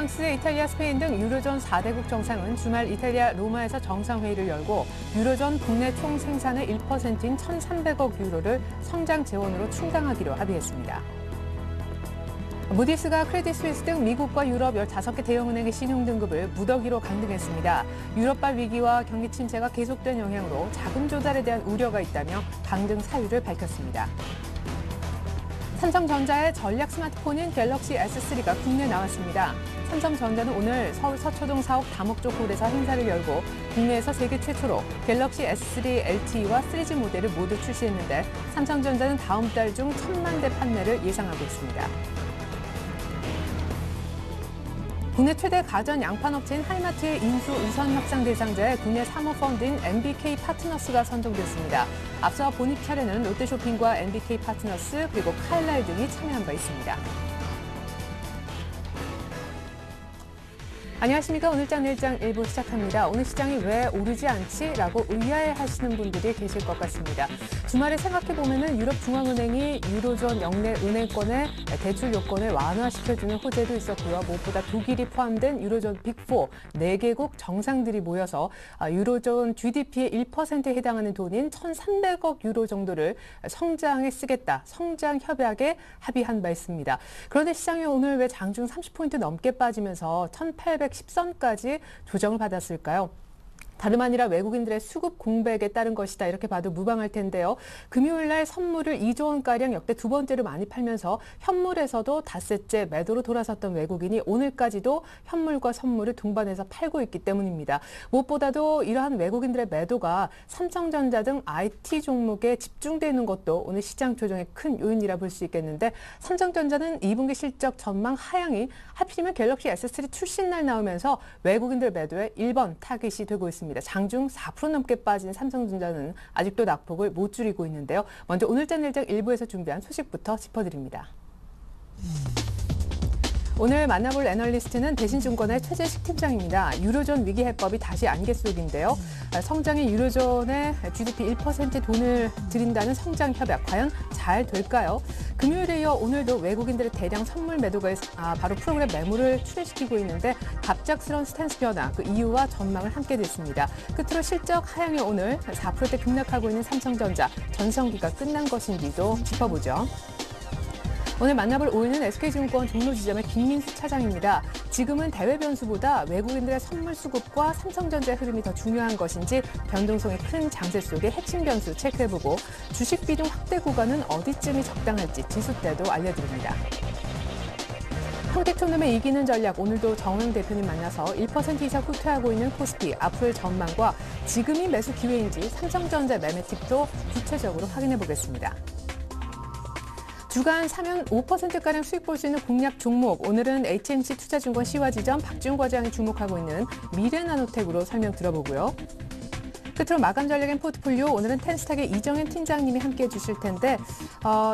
프랑스, 이탈리아, 스페인 등 유로존 4대국 정상은 주말 이탈리아 로마에서 정상회의를 열고 유로존 국내 총 생산의 1%인 1,300억 유로를 성장 재원으로 충당하기로 합의했습니다. 무디스가 크레딧 스위스 등 미국과 유럽 15개 대형은행의 신용 등급을 무더기로 강등했습니다. 유럽발 위기와 경기 침체가 계속된 영향으로 자금 조달에 대한 우려가 있다며 강등 사유를 밝혔습니다. 삼성전자의 전략 스마트폰인 갤럭시 S3가 국내에 나왔습니다. 삼성전자는 오늘 서울 서초동 사옥 다목적홀에서 행사를 열고 국내에서 세계 최초로 갤럭시 S3 LTE와 3G 모델을 모두 출시했는데 삼성전자는 다음 달 중 1,000만 대 판매를 예상하고 있습니다. 국내 최대 가전 양판 업체인 하이마트의 인수 우선 협상 대상자에 국내 사모펀드인 NBK 파트너스가 선정됐습니다. 앞서 본입 차례는 롯데쇼핑과 NBK 파트너스 그리고 칼날 등이 참여한 바 있습니다. 안녕하십니까. 오늘장 내일장 1부 시작합니다. 오늘 시장이 왜 오르지 않지? 라고 의아해하시는 분들이 계실 것 같습니다. 주말에 생각해보면 유럽중앙은행이 유로존 역내 은행권의 대출 요건을 완화시켜주는 호재도 있었고요. 무엇보다 독일이 포함된 유로존 빅4 4개국 정상들이 모여서 유로존 GDP의 1%에 해당하는 돈인 1,300억 유로 정도를 성장에 쓰겠다. 성장 협약에 합의한 바 있습니다. 그런데 시장이 오늘 왜 장중 30포인트 넘게 빠지면서 1,810선까지 조정을 받았을까요? 다름 아니라 외국인들의 수급 공백에 따른 것이다 이렇게 봐도 무방할 텐데요. 금요일 날 선물을 2조 원가량 역대 두 번째로 많이 팔면서 현물에서도 닷새째 매도로 돌아섰던 외국인이 오늘까지도 현물과 선물을 동반해서 팔고 있기 때문입니다. 무엇보다도 이러한 외국인들의 매도가 삼성전자 등 IT 종목에 집중되는 것도 오늘 시장 조정의 큰 요인이라 볼 수 있겠는데 삼성전자는 2분기 실적 전망 하향이 하필이면 갤럭시 S3 출시날 나오면서 외국인들 매도에 1번 타깃이 되고 있습니다. 장중 4% 넘게 빠진 삼성전자는 아직도 낙폭을 못 줄이고 있는데요. 먼저 오늘장 내일장 일부에서 준비한 소식부터 짚어드립니다. 오늘 만나볼 애널리스트는 대신증권의 최재식 팀장입니다. 유로존 위기 해법이 다시 안개 속인데요. 성장인 유로존에 GDP 1% 돈을 들인다는 성장 협약 과연 잘 될까요? 금요일에 이어 오늘도 외국인들의 대량 선물 매도가 바로 프로그램 매물을 출회시키고 있는데 갑작스러운 스탠스 변화, 그 이유와 전망을 함께 듣습니다. 끝으로 실적 하향의 오늘 4%대 급락하고 있는 삼성전자, 전성기가 끝난 것인지도 짚어보죠. 오늘 만나볼 5위는 SK증권 종로 지점의 김민수 차장입니다. 지금은 대외 변수보다 외국인들의 선물 수급과 삼성전자의 흐름이 더 중요한 것인지 변동성이 큰 장세 속의 핵심 변수 체크해보고 주식 비중 확대 구간은 어디쯤이 적당할지 지수 때도 알려드립니다. 평택촌놈의 이기는 전략, 오늘도 정영 대표님 만나서 1% 이상 후퇴하고 있는 코스피, 앞으로의 전망과 지금이 매수 기회인지 삼성전자 매매 팁도 구체적으로 확인해 보겠습니다. 주간 사면 5%가량 수익 볼 수 있는 공략 종목, 오늘은 HMC 투자증권 시화지점 박지훈 과장이 주목하고 있는 미래나노텍으로 설명 들어보고요. 끝으로 마감 전략인 포트폴리오, 오늘은 텐스탁의 이정현 팀장님이 함께해 주실 텐데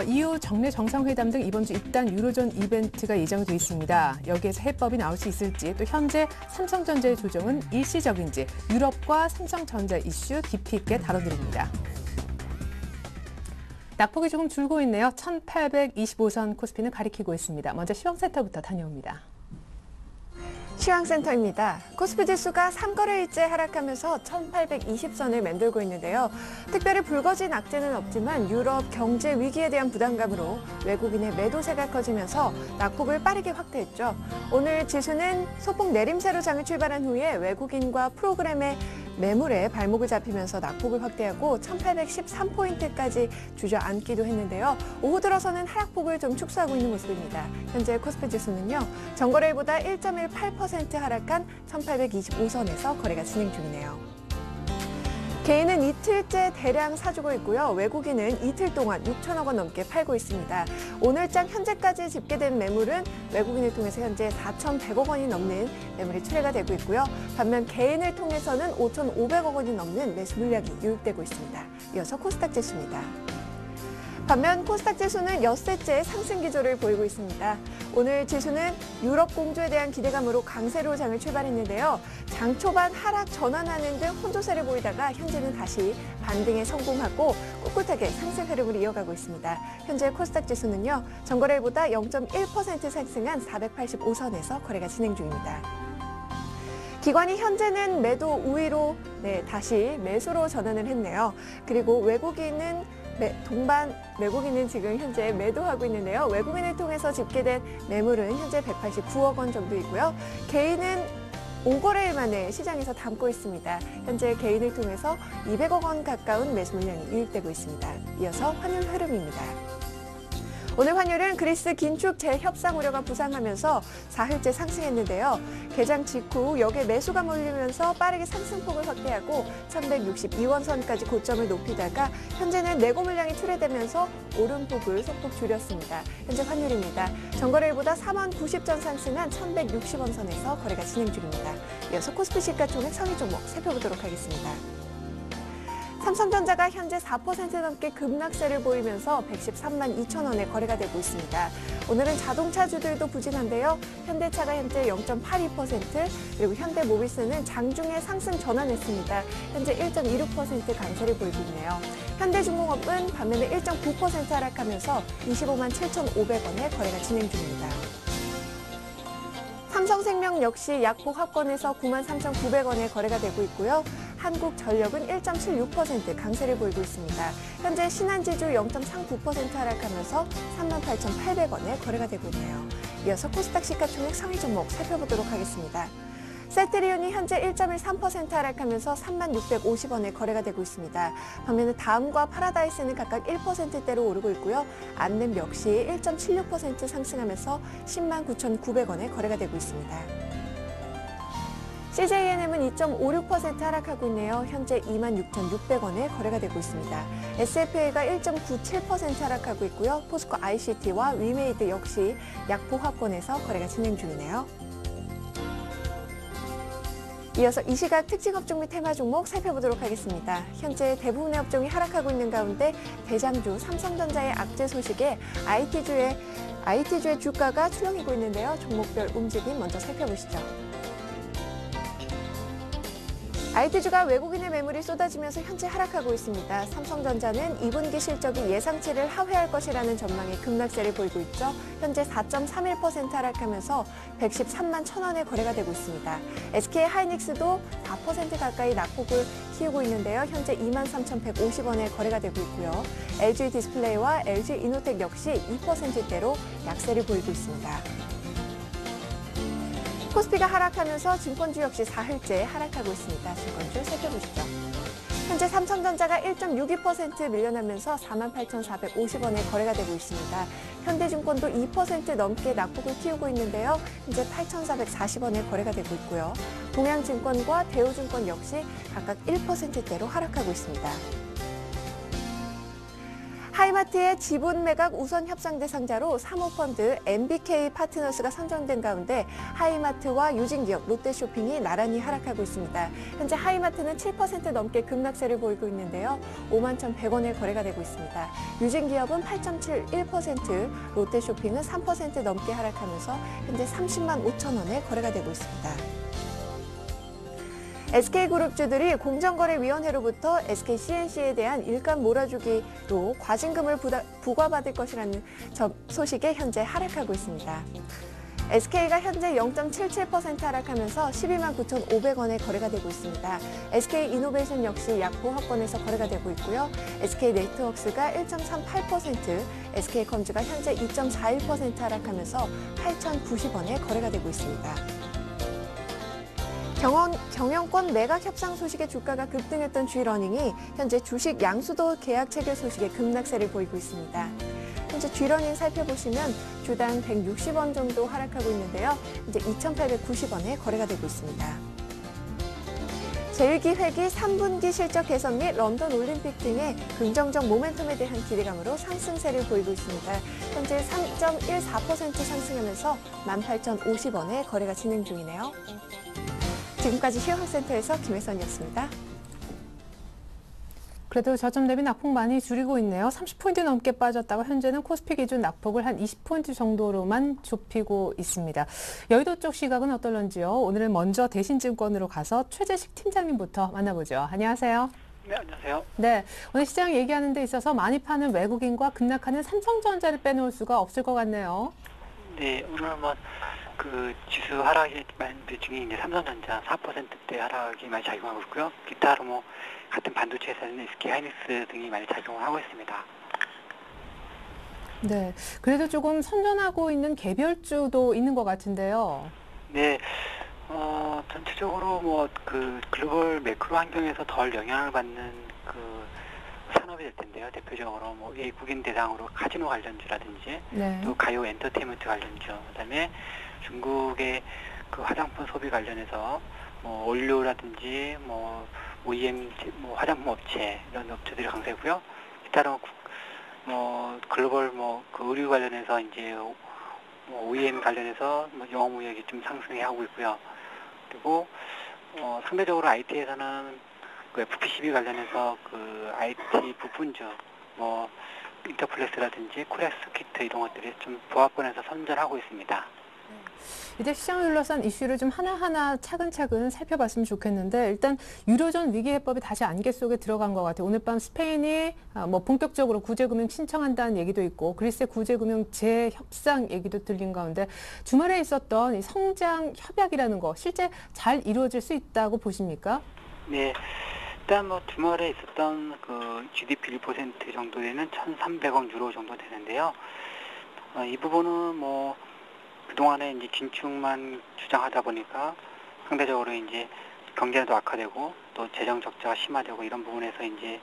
이후 정례 정상회담 등 이번 주 잇단 유로존 이벤트가 예정돼 있습니다. 여기에서 해법이 나올 수 있을지, 또 현재 삼성전자의 조정은 일시적인지 유럽과 삼성전자 이슈 깊이 있게 다뤄드립니다. 낙폭이 조금 줄고 있네요. 1,825선 코스피는 가리키고 있습니다. 먼저 시황센터부터 다녀옵니다. 시황센터입니다. 코스피 지수가 3거래일째 하락하면서 1,820선을 맴돌고 있는데요. 특별히 불거진 악재는 없지만 유럽 경제 위기에 대한 부담감으로 외국인의 매도세가 커지면서 낙폭을 빠르게 확대했죠. 오늘 지수는 소폭 내림세로 장을 출발한 후에 외국인과 프로그램의 매물에 발목을 잡히면서 낙폭을 확대하고 1,813포인트까지 주저앉기도 했는데요. 오후 들어서는 하락폭을 좀 축소하고 있는 모습입니다. 현재 코스피 지수는요, 전거래일보다 1.18% 하락한 1,825선에서 거래가 진행 중이네요. 개인은 이틀째 대량 사주고 있고요. 외국인은 이틀 동안 6천억 원 넘게 팔고 있습니다. 오늘장 현재까지 집계된 매물은 외국인을 통해서 현재 4,100억 원이 넘는 매물이 출회가 되고 있고요. 반면 개인을 통해서는 5,500억 원이 넘는 매수 물량이 유입되고 있습니다. 이어서 코스닥 지수입니다. 반면 코스닥 지수는 엿새째 상승 기조를 보이고 있습니다. 오늘 지수는 유럽 공조에 대한 기대감으로 강세로 장을 출발했는데요. 장 초반 하락 전환하는 등 혼조세를 보이다가 현재는 다시 반등에 성공하고 꿋꿋하게 상승 흐름을 이어가고 있습니다. 현재 코스닥 지수는요, 전거래일보다 0.1% 상승한 485선에서 거래가 진행 중입니다. 기관이 현재는 매도 우위로 다시 매수로 전환을 했네요. 그리고 외국인은 외국인은 현재 매도하고 있는데요. 외국인을 통해서 집계된 매물은 현재 189억 원 정도이고요. 개인은 5거래일 만에 시장에서 담고 있습니다. 현재 개인을 통해서 200억 원 가까운 매수 물량이 유입되고 있습니다. 이어서 환율 흐름입니다. 오늘 환율은 그리스 긴축 재협상 우려가 부상하면서 4흘째 상승했는데요. 개장 직후 역에 매수가 몰리면서 빠르게 상승폭을 확대하고 1162원 선까지 고점을 높이다가 현재는 내고 물량이 출회되면서 오름폭을 소폭 줄였습니다. 현재 환율입니다. 전거래일보다 4만 90전 상승한 1160원 선에서 거래가 진행 중입니다. 이어서 코스피 시가총액 상위 종목 살펴보도록 하겠습니다. 삼성전자가 현재 4% 넘게 급락세를 보이면서 113만 2천 원에 거래가 되고 있습니다. 오늘은 자동차주들도 부진한데요. 현대차가 현재 0.82%, 그리고 현대모비스는 장중에 상승 전환했습니다. 현재 1.26% 강세를 보이고 있네요. 현대중공업은 반면에 1.9% 하락하면서 25만 7,500원에 거래가 진행 중입니다. 삼성생명 역시 약복 합권에서 93,900원에 거래가 되고 있고요. 한국전력은 1.76% 강세를 보이고 있습니다. 현재 신한지주 0.39% 하락하면서 38,800원에 거래가 되고 있네요. 이어서 코스닥 시가총액 상위 종목 살펴보도록 하겠습니다. 셀트리온이 현재 1.13% 하락하면서 3650원에 거래가 되고 있습니다. 반면에 다음과 파라다이스는 각각 1%대로 오르고 있고요. 안램 역시 1.76% 상승하면서 10만 9,900원에 거래가 되고 있습니다. CJNM은 2.56% 하락하고 있네요. 현재 26,600원에 거래가 되고 있습니다. SFA가 1.97% 하락하고 있고요. 포스코 ICT와 위메이드 역시 약보 합권에서 거래가 진행 중이네요. 이어서 이 시각 특징 업종 및 테마 종목 살펴보도록 하겠습니다. 현재 대부분의 업종이 하락하고 있는 가운데 대장주 삼성전자의 악재 소식에 IT주의 주가가 출렁이고 있는데요. 종목별 움직임 먼저 살펴보시죠. IT주가 외국인의 매물이 쏟아지면서 현재 하락하고 있습니다. 삼성전자는 2분기 실적이 예상치를 하회할 것이라는 전망에 급락세를 보이고 있죠. 현재 4.31% 하락하면서 113만 1,000원에 거래가 되고 있습니다. SK하이닉스도 4% 가까이 낙폭을 키우고 있는데요. 현재 23,150원에 거래가 되고 있고요. LG디스플레이와 LG이노텍 역시 2%대로 약세를 보이고 있습니다. 코스피가 하락하면서 증권주 역시 4흘째 하락하고 있습니다. 증권주 살펴보시죠. 현재 삼성전자가 1.62% 밀려나면서 48,450원에 거래가 되고 있습니다. 현대증권도 2% 넘게 낙폭을 키우고 있는데요. 현재 8,440원에 거래가 되고 있고요. 동양증권과 대우증권 역시 각각 1%대로 하락하고 있습니다. 하이마트의 지분 매각 우선 협상 대상자로 사모펀드 MBK 파트너스가 선정된 가운데 하이마트와 유진기업, 롯데쇼핑이 나란히 하락하고 있습니다. 현재 하이마트는 7% 넘게 급락세를 보이고 있는데요. 51,100원에 거래가 되고 있습니다. 유진기업은 8.71%, 롯데쇼핑은 3% 넘게 하락하면서 현재 30만 5천 원에 거래가 되고 있습니다. SK그룹주들이 공정거래위원회로부터 SKCNC에 대한 일감 몰아주기로 과징금을 부과받을 것이라는 소식에 현재 하락하고 있습니다. SK가 현재 0.77% 하락하면서 12만 9,500원에 거래가 되고 있습니다. SK이노베이션 역시 약보 합권에서 거래가 되고 있고요. SK네트워크스가 1.38%, SK컴즈가 현재 2.41% 하락하면서 8,090원에 거래가 되고 있습니다. 경영권 매각 협상 소식에 주가가 급등했던 G러닝이 현재 주식 양수도 계약 체결 소식에 급락세를 보이고 있습니다. 현재 G러닝 살펴보시면 주당 160원 정도 하락하고 있는데요. 이제 2,890원에 거래가 되고 있습니다. 제1기획이 3분기 실적 개선 및 런던 올림픽 등의 긍정적 모멘텀에 대한 기대감으로 상승세를 보이고 있습니다. 현재 3.14% 상승하면서 18,050원에 거래가 진행 중이네요. 지금까지 시황센터에서 김혜선이었습니다. 그래도 저점 대비 낙폭 많이 줄이고 있네요. 30포인트 넘게 빠졌다가 현재는 코스피 기준 낙폭을 한 20포인트 정도로만 좁히고 있습니다. 여의도 쪽 시각은 어떨런지요? 오늘은 먼저 대신증권으로 가서 최재식 팀장님부터 만나보죠. 안녕하세요. 네, 안녕하세요. 네, 오늘 시장 얘기하는 데 있어서 많이 파는 외국인과 급락하는 삼성전자를 빼놓을 수가 없을 것 같네요. 네, 오늘 그 지수 하락이 많은 중에 이제 삼성전자 4%대 하락이 많이 작용하고 있고요. 기타로 같은 반도체 회사는 SK 하이닉스 등이 많이 작용을 하고 있습니다. 네, 그래도 조금 선전하고 있는 개별주도 있는 것 같은데요. 네, 전체적으로 그 글로벌 매크로 환경에서 덜 영향을 받는 그 산업이 될 텐데요. 대표적으로 외국인 대상으로 카지노 관련주라든지 네. 또 가요 엔터테인먼트 관련주, 그다음에 중국의 그 화장품 소비 관련해서 원료라든지 OEM 화장품 업체 이런 업체들이 강세고요. 따로 글로벌 그 의류 관련해서 이제 OEM 관련해서 영업 무역이 좀 상승해 하고 있고요. 그리고 상대적으로 IT에서는 그 FPCB 관련해서 그 IT 부품주 인터플렉스라든지 코렉스키트 이런 것들이 좀 보합권에서 선전하고 있습니다. 이제 시장을 둘러싼 이슈를 좀 하나하나 차근차근 살펴봤으면 좋겠는데 일단 유로존 위기해법이 다시 안개 속에 들어간 것 같아요. 오늘 밤 스페인이 본격적으로 구제금융 신청한다는 얘기도 있고 그리스의 구제금융 재협상 얘기도 들린 가운데 주말에 있었던 이 성장 협약이라는 거 실제 잘 이루어질 수 있다고 보십니까? 네. 일단 주말에 있었던 그 GDP 1% 정도 되는 1,300억 유로 정도 되는데요. 이 부분은 그동안에 이제 긴축만 주장하다 보니까 상대적으로 이제 경제도 악화되고 또 재정 적자가 심화되고 이런 부분에서 이제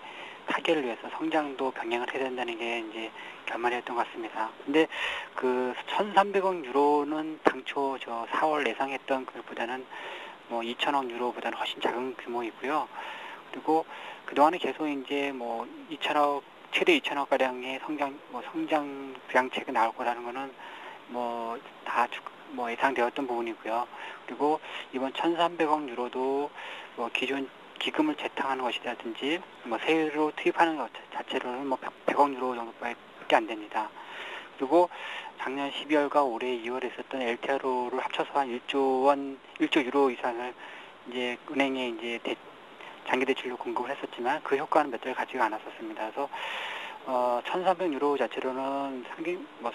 타결을 위해서 성장도 병행을 해야 된다는 게 이제 결말이었던 것 같습니다. 근데 그 1,300억 유로는 당초 4월 예상했던 그것보다는 2천억 유로보다는 훨씬 작은 규모이고요. 그리고 그동안에 계속 이제 2천억 최대 2천억 가량의 성장 부양책이 나올 거라는 거는 다 예상되었던 부분이고요. 그리고 이번 1,300억 유로도 기존 기금을 재탕하는 것이라든지 새로 투입하는 것 자체로는 100억 유로 정도밖에 안 됩니다. 그리고 작년 12월과 올해 2월에 있었던 LTRO를 합쳐서 한 1조 유로 이상을 이제 은행에 이제 장기 대출로 공급을 했었지만 그 효과는 몇 달 가지가 않았었습니다. 그래서 1,300 유로 자체로는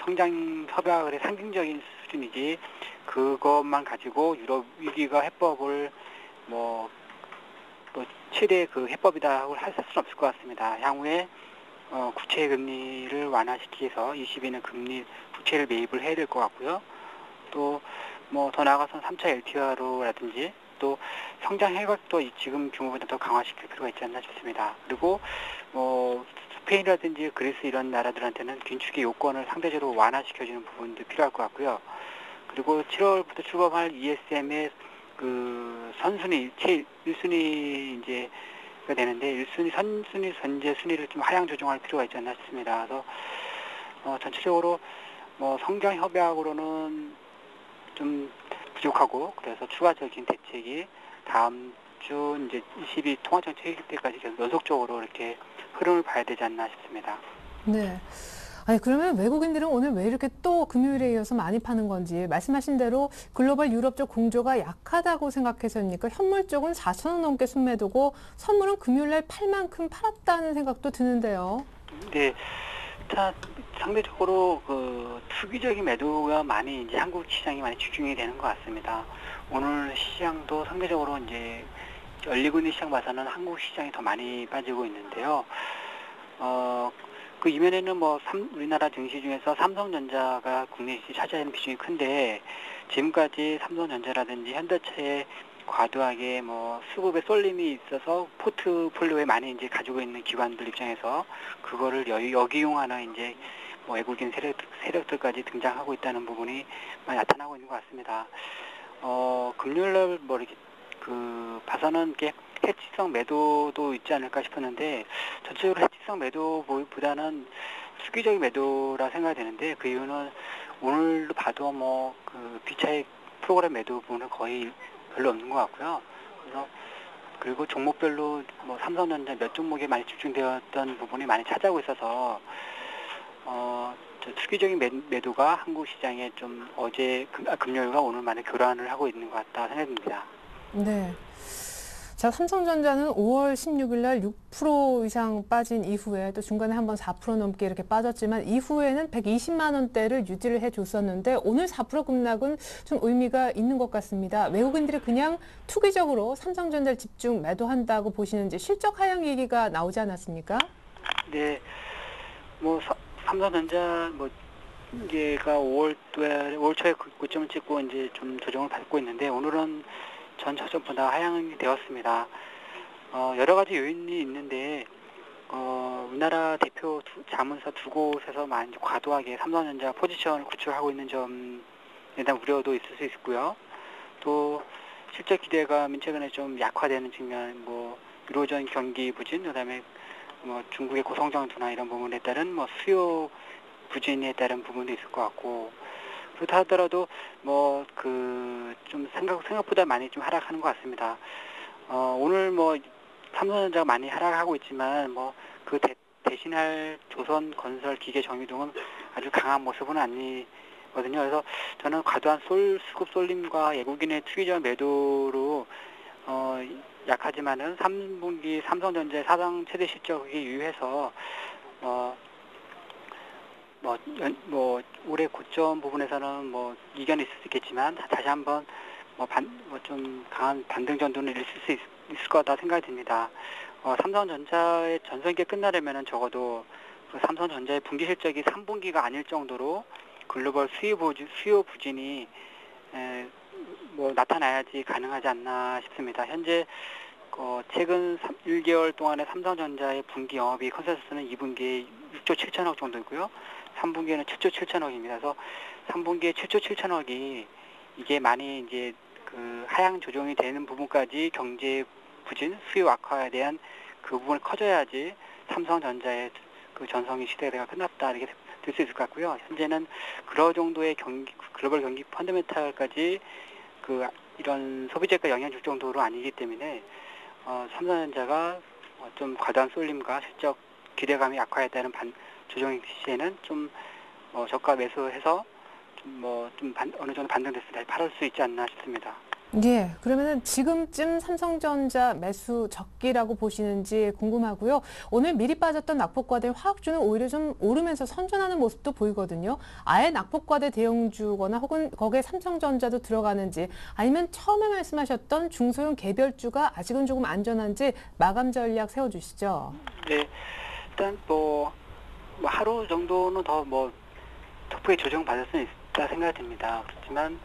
성장 협약의 상징적인 수준이지 그것만 가지고 유럽 위기가 해법을 최대 그 해법이다 할 수는 없을 것 같습니다. 향후에 국채 금리를 완화시키기 위해서 ECB는 금리 국채를 매입을 해야 될 것 같고요. 또 더 나아가서는 3차 LTRO라든지 또 성장 해각도 지금 규모보다 더 강화시킬 필요가 있지 않나 싶습니다. 그리고 스페인이라든지 그리스 이런 나라들한테는 긴축의 요건을 상대적으로 완화시켜주는 부분도 필요할 것 같고요. 그리고 7월부터 출범할 ESM의 그 선순위, 1순위 이제가 되는데 1순위, 선순위, 전제 순위를 좀 하향 조정할 필요가 있지 않나 싶습니다. 그래서 전체적으로 성장 협약으로는 좀 부족하고 그래서 추가적인 대책이 다음 주 이제 22 통화정책 회의 때까지 계속 연속적으로 이렇게 흐름을 봐야 되지 않나 싶습니다. 네. 아니 그러면 외국인들은 오늘 왜 이렇게 또 금요일에 이어서 많이 파는 건지 말씀하신 대로 글로벌 유럽 쪽 공조가 약하다고 생각해서입니까? 현물 쪽은 4,000원 넘게 순매도고 선물은 금요일날 팔 만큼 팔았다는 생각도 드는데요. 네. 자, 상대적으로 그 투기적인 매도가 많이 이제 한국 시장이 많이 집중이 되는 것 같습니다. 오늘 시장도 상대적으로 이제 열리고 있는 시장 봐서는 한국 시장이 더 많이 빠지고 있는데요. 그 이면에는 우리나라 증시 중에서 삼성전자가 국내 시장 차지하는 비중이 큰데 지금까지 삼성전자라든지 현대차에 과도하게 수급에 쏠림이 있어서 포트폴리오에 많이 이제 가지고 있는 기관들 입장에서 그거를 역이용하는 이제 외국인 세력들까지 등장하고 있다는 부분이 많이 나타나고 있는 것 같습니다. 금요일날 이렇게 봐서는 이렇게 해치성 매도도 있지 않을까 싶었는데 전체적으로 해치성 매도보다는 수기적인 매도라 생각이 되는데 그 이유는 오늘도 봐도 그 비차익 프로그램 매도 부분은 거의 별로 없는 것 같고요. 그래서 그리고 종목별로 뭐 삼성전자 몇 종목에 많이 집중되었던 부분이 많이 차지하고 있어서 저 투기적인 매도가 한국 시장에 좀 어제 금요일과 오늘 만에 교란을 하고 있는 것 같다 생각됩니다. 네. 자, 삼성전자는 5월 16일 날 6% 이상 빠진 이후에 또 중간에 한번 4% 넘게 이렇게 빠졌지만 이후에는 120만 원대를 유지를 해줬었는데 오늘 4% 급락은 좀 의미가 있는 것 같습니다. 외국인들이 그냥 투기적으로 삼성전자를 집중 매도한다고 보시는지 실적 하향 얘기가 나오지 않았습니까? 네, 뭐 삼성전자 뭐 이게가 5월 초에 고점을 찍고 이제 좀 조정을 받고 있는데 오늘은 전 저점보다 하향이 되었습니다. 여러 가지 요인이 있는데 우리나라 대표 자문사 두 곳에서 많이 과도하게 삼성전자 포지션을 구축하고 있는 점에 대한 우려도 있을 수 있고요. 또 실적 기대감이 최근에 좀 약화되는 측면, 뭐 유로존 경기 부진, 그다음에 뭐 중국의 고성장 둔화 이런 부분에 따른 뭐 수요 부진에 따른 부분도 있을 것 같고. 그렇다 하더라도 뭐 좀 생각보다 많이 좀 하락하는 것 같습니다. 오늘 뭐 삼성전자가 많이 하락하고 있지만 뭐 그 대신할 조선 건설 기계 정유동은 아주 강한 모습은 아니거든요. 그래서 저는 과도한 수급 쏠림과 외국인의 투기적 매도로 약하지만은 3분기 삼성전자의 사상 최대 실적이 유의해서 올해 고점 부분에서는 뭐 이견이 있을 수 있겠지만 다시 한번 좀 강한 반등 전도는 있을 수 있을 거다 생각이 듭니다. 삼성전자의 전성기가 끝나려면은 적어도 그 삼성전자의 분기 실적이 3분기가 아닐 정도로 글로벌 수요 부진이 나타나야지 가능하지 않나 싶습니다. 현재 최근 1개월 동안의 삼성전자의 분기 영업이익 컨센서스는 2분기에 6조 7천억 정도이고요. 3분기에는 7조 7천억입니다. 그래서 3분기에 7조 7천억이 이게 많이 이제 그 하향 조정이 되는 부분까지 경제 부진, 수요 악화에 대한 그 부분이 커져야지 삼성전자의 그 전성기 시대가 끝났다 이렇게 될 수 있을 것 같고요. 현재는 그런 정도의 글로벌 경기 펀더멘탈까지 이런 소비재가 영향 줄 정도로 아니기 때문에 삼성전자가 좀 과도한 쏠림과 실적 기대감이 악화에 따른 조정 시에는 좀 저가 매수해서 어느 정도 반등됐을 때 팔을 수 있지 않나 싶습니다. 예, 그러면은 지금쯤 삼성전자 매수 적기라고 보시는지 궁금하고요. 오늘 미리 빠졌던 낙폭과대 화학주는 오히려 좀 오르면서 선전하는 모습도 보이거든요. 아예 낙폭과대 대형주거나 혹은 거기에 삼성전자도 들어가는지 아니면 처음에 말씀하셨던 중소형 개별주가 아직은 조금 안전한지 마감 전략 세워주시죠. 네, 일단 하루 정도는 더 톡프에 조정받을 수 있다 생각이 듭니다. 그렇지만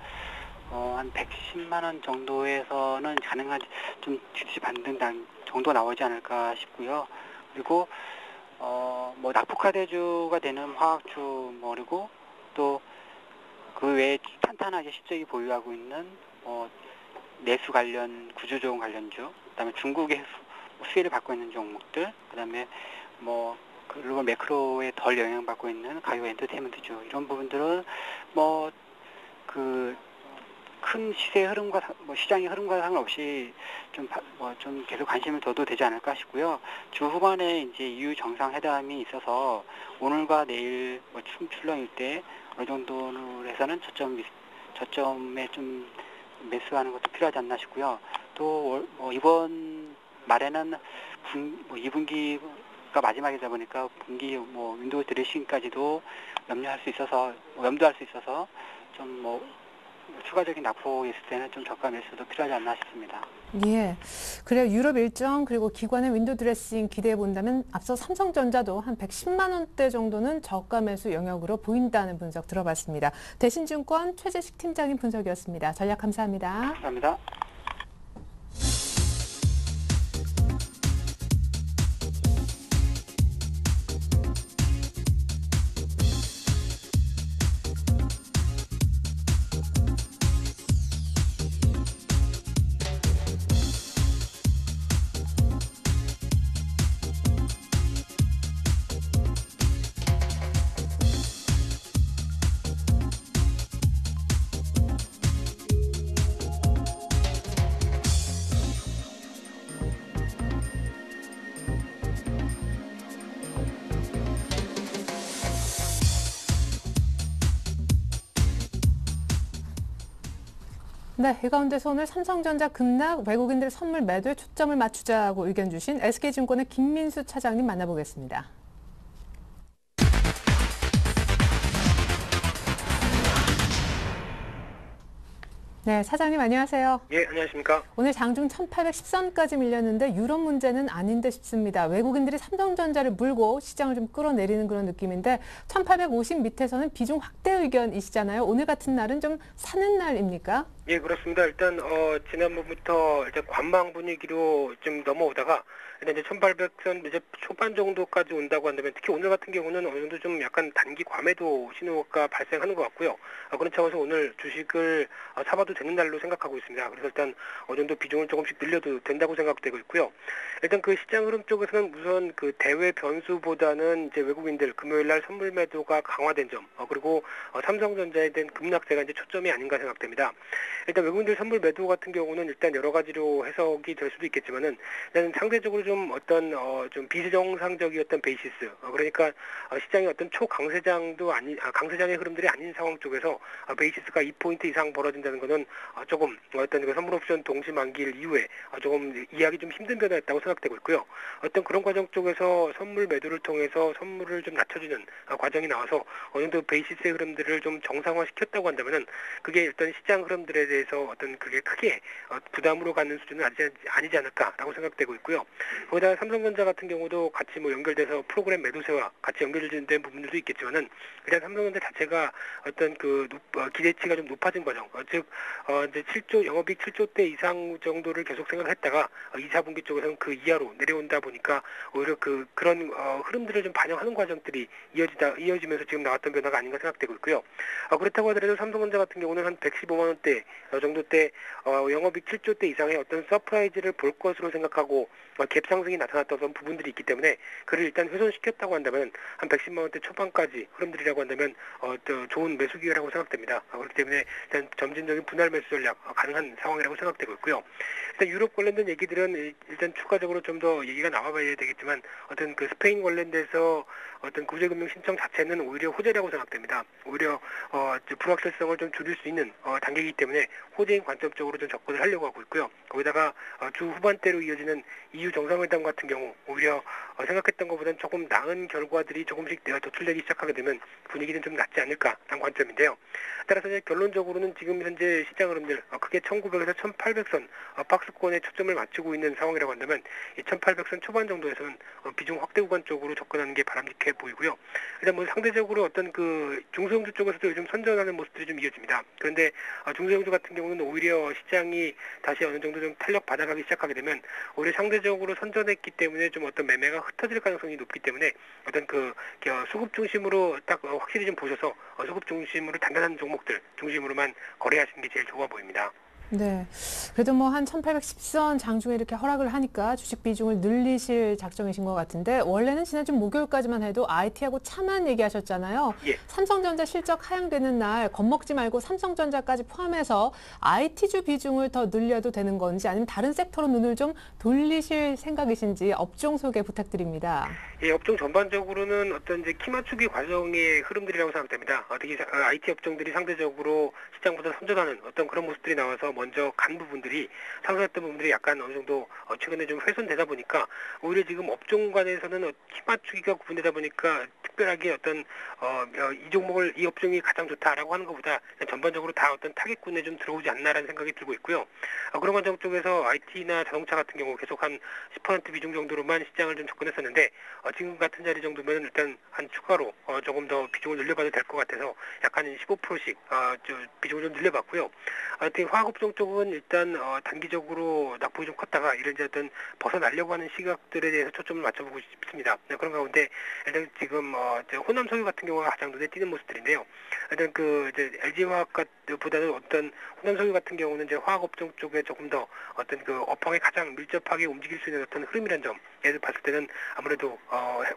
한 110만 원 정도에서는 가능하지 좀 지지 반등 정도 나오지 않을까 싶고요. 그리고 낙폭화대주가 되는 화학주 그리고 또 그 외에 탄탄하게 실적이 보유하고 있는 내수 관련 구조조정 관련주, 그다음에 중국의 수혜를 받고 있는 종목들, 그다음에 글로벌 매크로에 덜 영향받고 있는 가요 엔터테인먼트주 이런 부분들은 큰 시세 흐름과 시장의 흐름과 상관없이 좀 계속 관심을 둬도 되지 않을까 싶고요. 주 후반에 이제 EU 정상회담이 있어서 오늘과 내일 출렁일 때 어느 정도로 해서는 저점에 좀 매수하는 것도 필요하지 않나 싶고요. 또 이번 말에는 2분기가 마지막이다 보니까 분기 윈도우 드레싱까지도 염두할 수 있어서 좀 추가적인 낙폭이 있을 때는 좀 저가 매수도 필요하지 않나 싶습니다. 예, 그래요. 유럽 일정 그리고 기관의 윈도우 드레싱 기대해 본다면 앞서 삼성전자도 한 110만 원대 정도는 저가 매수 영역으로 보인다는 분석 들어봤습니다. 대신증권 최재식 팀장님 분석이었습니다. 전략 감사합니다. 감사합니다. 네, 이 가운데서 오늘 삼성전자 급락, 외국인들 선물 매도에 초점을 맞추자고 의견 주신 SK증권의 김민수 차장님 만나보겠습니다. 네, 차장님 안녕하세요. 예, 안녕하십니까. 오늘 장중 1810선까지 밀렸는데 유럽 문제는 아닌데 싶습니다. 외국인들이 삼성전자를 물고 시장을 좀 끌어내리는 그런 느낌인데 1850 밑에서는 비중 확대 의견이시잖아요. 오늘 같은 날은 좀 사는 날입니까? 예, 그렇습니다. 일단 지난번부터 이제 관망 분위기로 좀 넘어오다가 이제 1800선 이제 초반 정도까지 온다고 한다면, 특히 오늘 같은 경우는 어느 정도 좀 약간 단기 과매도 신호가 발생하는 것 같고요. 그런 차원에서 오늘 주식을 사봐도 되는 날로 생각하고 있습니다. 그래서 일단 어느 정도 비중을 조금씩 늘려도 된다고 생각되고 있고요. 일단 그 시장 흐름 쪽에서는 우선 그 대외 변수보다는 이제 외국인들 금요일 날 선물 매도가 강화된 점, 그리고 삼성전자에 대한 급락세가 이제 초점이 아닌가 생각됩니다. 일단 외국인들 선물 매도 같은 경우는 일단 여러 가지로 해석이 될 수도 있겠지만은, 일단 상대적으로 좀 어떤 좀 비정상적이었던 베이시스, 그러니까 시장의 어떤 초강세장도 아닌 강세장의 흐름들이 아닌 상황 쪽에서 베이시스가 2포인트 이상 벌어진다는 것은 조금 어떤 그 선물 옵션 동시 만기일 이후에 조금 이해하기 좀 힘든 변화였다고 생각되고 있고요. 어떤 그런 과정 쪽에서 선물 매도를 통해서 선물을 좀 낮춰주는 과정이 나와서 어느 정도 베이시스의 흐름들을 좀 정상화시켰다고 한다면은, 그게 일단 시장 흐름들에 대해서 어떤 그게 크게 부담으로 가는 수준은 아니지 않을까라고 생각되고 있고요. 거기다가 삼성전자 같은 경우도 같이 연결돼서 프로그램 매도세와 같이 연결된 부분들도 있겠지만은, 일단 삼성전자 자체가 어떤 그 기대치가 좀 높아진 과정, 즉 이제 7조 영업이익 7조 대 이상 정도를 계속 생각했다가 2, 4분기 쪽에서는 그 이하로 내려온다 보니까 오히려 그런 흐름들을 좀 반영하는 과정들이 이어지면서 지금 나왔던 변화가 아닌가 생각되고 있고요. 그렇다고 하더라도 삼성전자 같은 경우는 한 115만 원대 정도 때 영업이익 7조 대 이상의 어떤 서프라이즈를 볼 것으로 생각하고 갭 상승이 나타났던 부분들이 있기 때문에, 그를 일단 훼손시켰다고 한다면 한 110만 원대 초반까지 흐름들이라고 한다면 좋은 매수 기회라고 생각됩니다. 그렇기 때문에 일단 점진적인 분할 매수 전략 가능한 상황이라고 생각되고 있고요. 일단 유럽 관련된 얘기들은 일단 추가적으로 좀 더 얘기가 나와봐야 되겠지만, 어떤 그 스페인 관련돼서 어떤 구제금융 신청 자체는 오히려 호재라고 생각됩니다. 오히려 불확실성을 좀 줄일 수 있는 단계이기 때문에 호재인 관점적으로 좀 접근을 하려고 하고 있고요. 거기다가 주 후반대로 이어지는 EU 정상회담 같은 경우 오히려 생각했던 것보다는 조금 나은 결과들이 조금씩 도출되기 시작하게 되면 분위기는 좀 낫지 않을까라는 관점인데요. 따라서 이제 결론적으로는 지금 현재 시장 흐름들 크게 1900에서 1800선 박스권에 초점을 맞추고 있는 상황이라고 한다면, 이 1800선 초반 정도에서는 비중 확대 구간 쪽으로 접근하는 게 바람직해 보이고요. 일단 뭐 상대적으로 어떤 그 중소형주 쪽에서도 요즘 선전하는 모습들이 좀 이어집니다. 그런데 중소형주 같은 경우는 오히려 시장이 다시 어느 정도 좀 탄력 받아가기 시작하게 되면 오히려 상대적으로 선전했기 때문에 좀 어떤 매매가 흩어질 가능성이 높기 때문에, 어떤 그 수급 중심으로 딱 확실히 좀 보셔서 수급 중심으로 단단한 종목들 중심으로만 거래하시는 게 제일 좋아 보입니다. 네. 그래도 뭐 한 1810선 장중에 이렇게 허락을 하니까 주식 비중을 늘리실 작정이신 것 같은데, 원래는 지난주 목요일까지만 해도 IT하고 차만 얘기하셨잖아요. 예. 삼성전자 실적 하향되는 날 겁먹지 말고 삼성전자까지 포함해서 IT주 비중을 더 늘려도 되는 건지, 아니면 다른 섹터로 눈을 좀 돌리실 생각이신지 업종 소개 부탁드립니다. 예, 업종 전반적으로는 어떤 이제 키 맞추기 과정의 흐름들이라고 생각됩니다. 특히 IT 업종들이 상대적으로 시장보다 선전하는 어떤 그런 모습들이 나와서 먼저 간 부분들이, 상승했던 부분들이 약간 어느 정도 최근에 좀 훼손되다 보니까, 오히려 지금 업종 간에서는 키 맞추기가 구분되다 보니까 특별하게 어떤 이 업종이 가장 좋다라고 하는 것보다 전반적으로 다 어떤 타겟군에 좀 들어오지 않나라는 생각이 들고 있고요. 그런 과정 쪽에서 IT나 자동차 같은 경우 계속 한 10% 비중 정도로만 시장을 좀 접근했었는데, 지금 같은 자리 정도면 일단 한 추가로 조금 더 비중을 늘려봐도 될 것 같아서 약간 15%씩 비중을 좀 늘려봤고요. 특히 화학업종 쪽은 일단 단기적으로 낙폭이 좀 컸다가 이런 이제 어떤 벗어나려고 하는 시각들에 대해서 초점을 맞춰보고 싶습니다. 그런 가운데 일단 지금 호남석유 같은 경우가 가장 눈에 띄는 모습들인데요. 일단 그 이제 LG화학보다는 어떤 호남석유 같은 경우는 이제 화학업종 쪽에 조금 더 어떤 그 업황에 가장 밀접하게 움직일 수 있는 어떤 흐름이란 점, 예를 봤을 때는 아무래도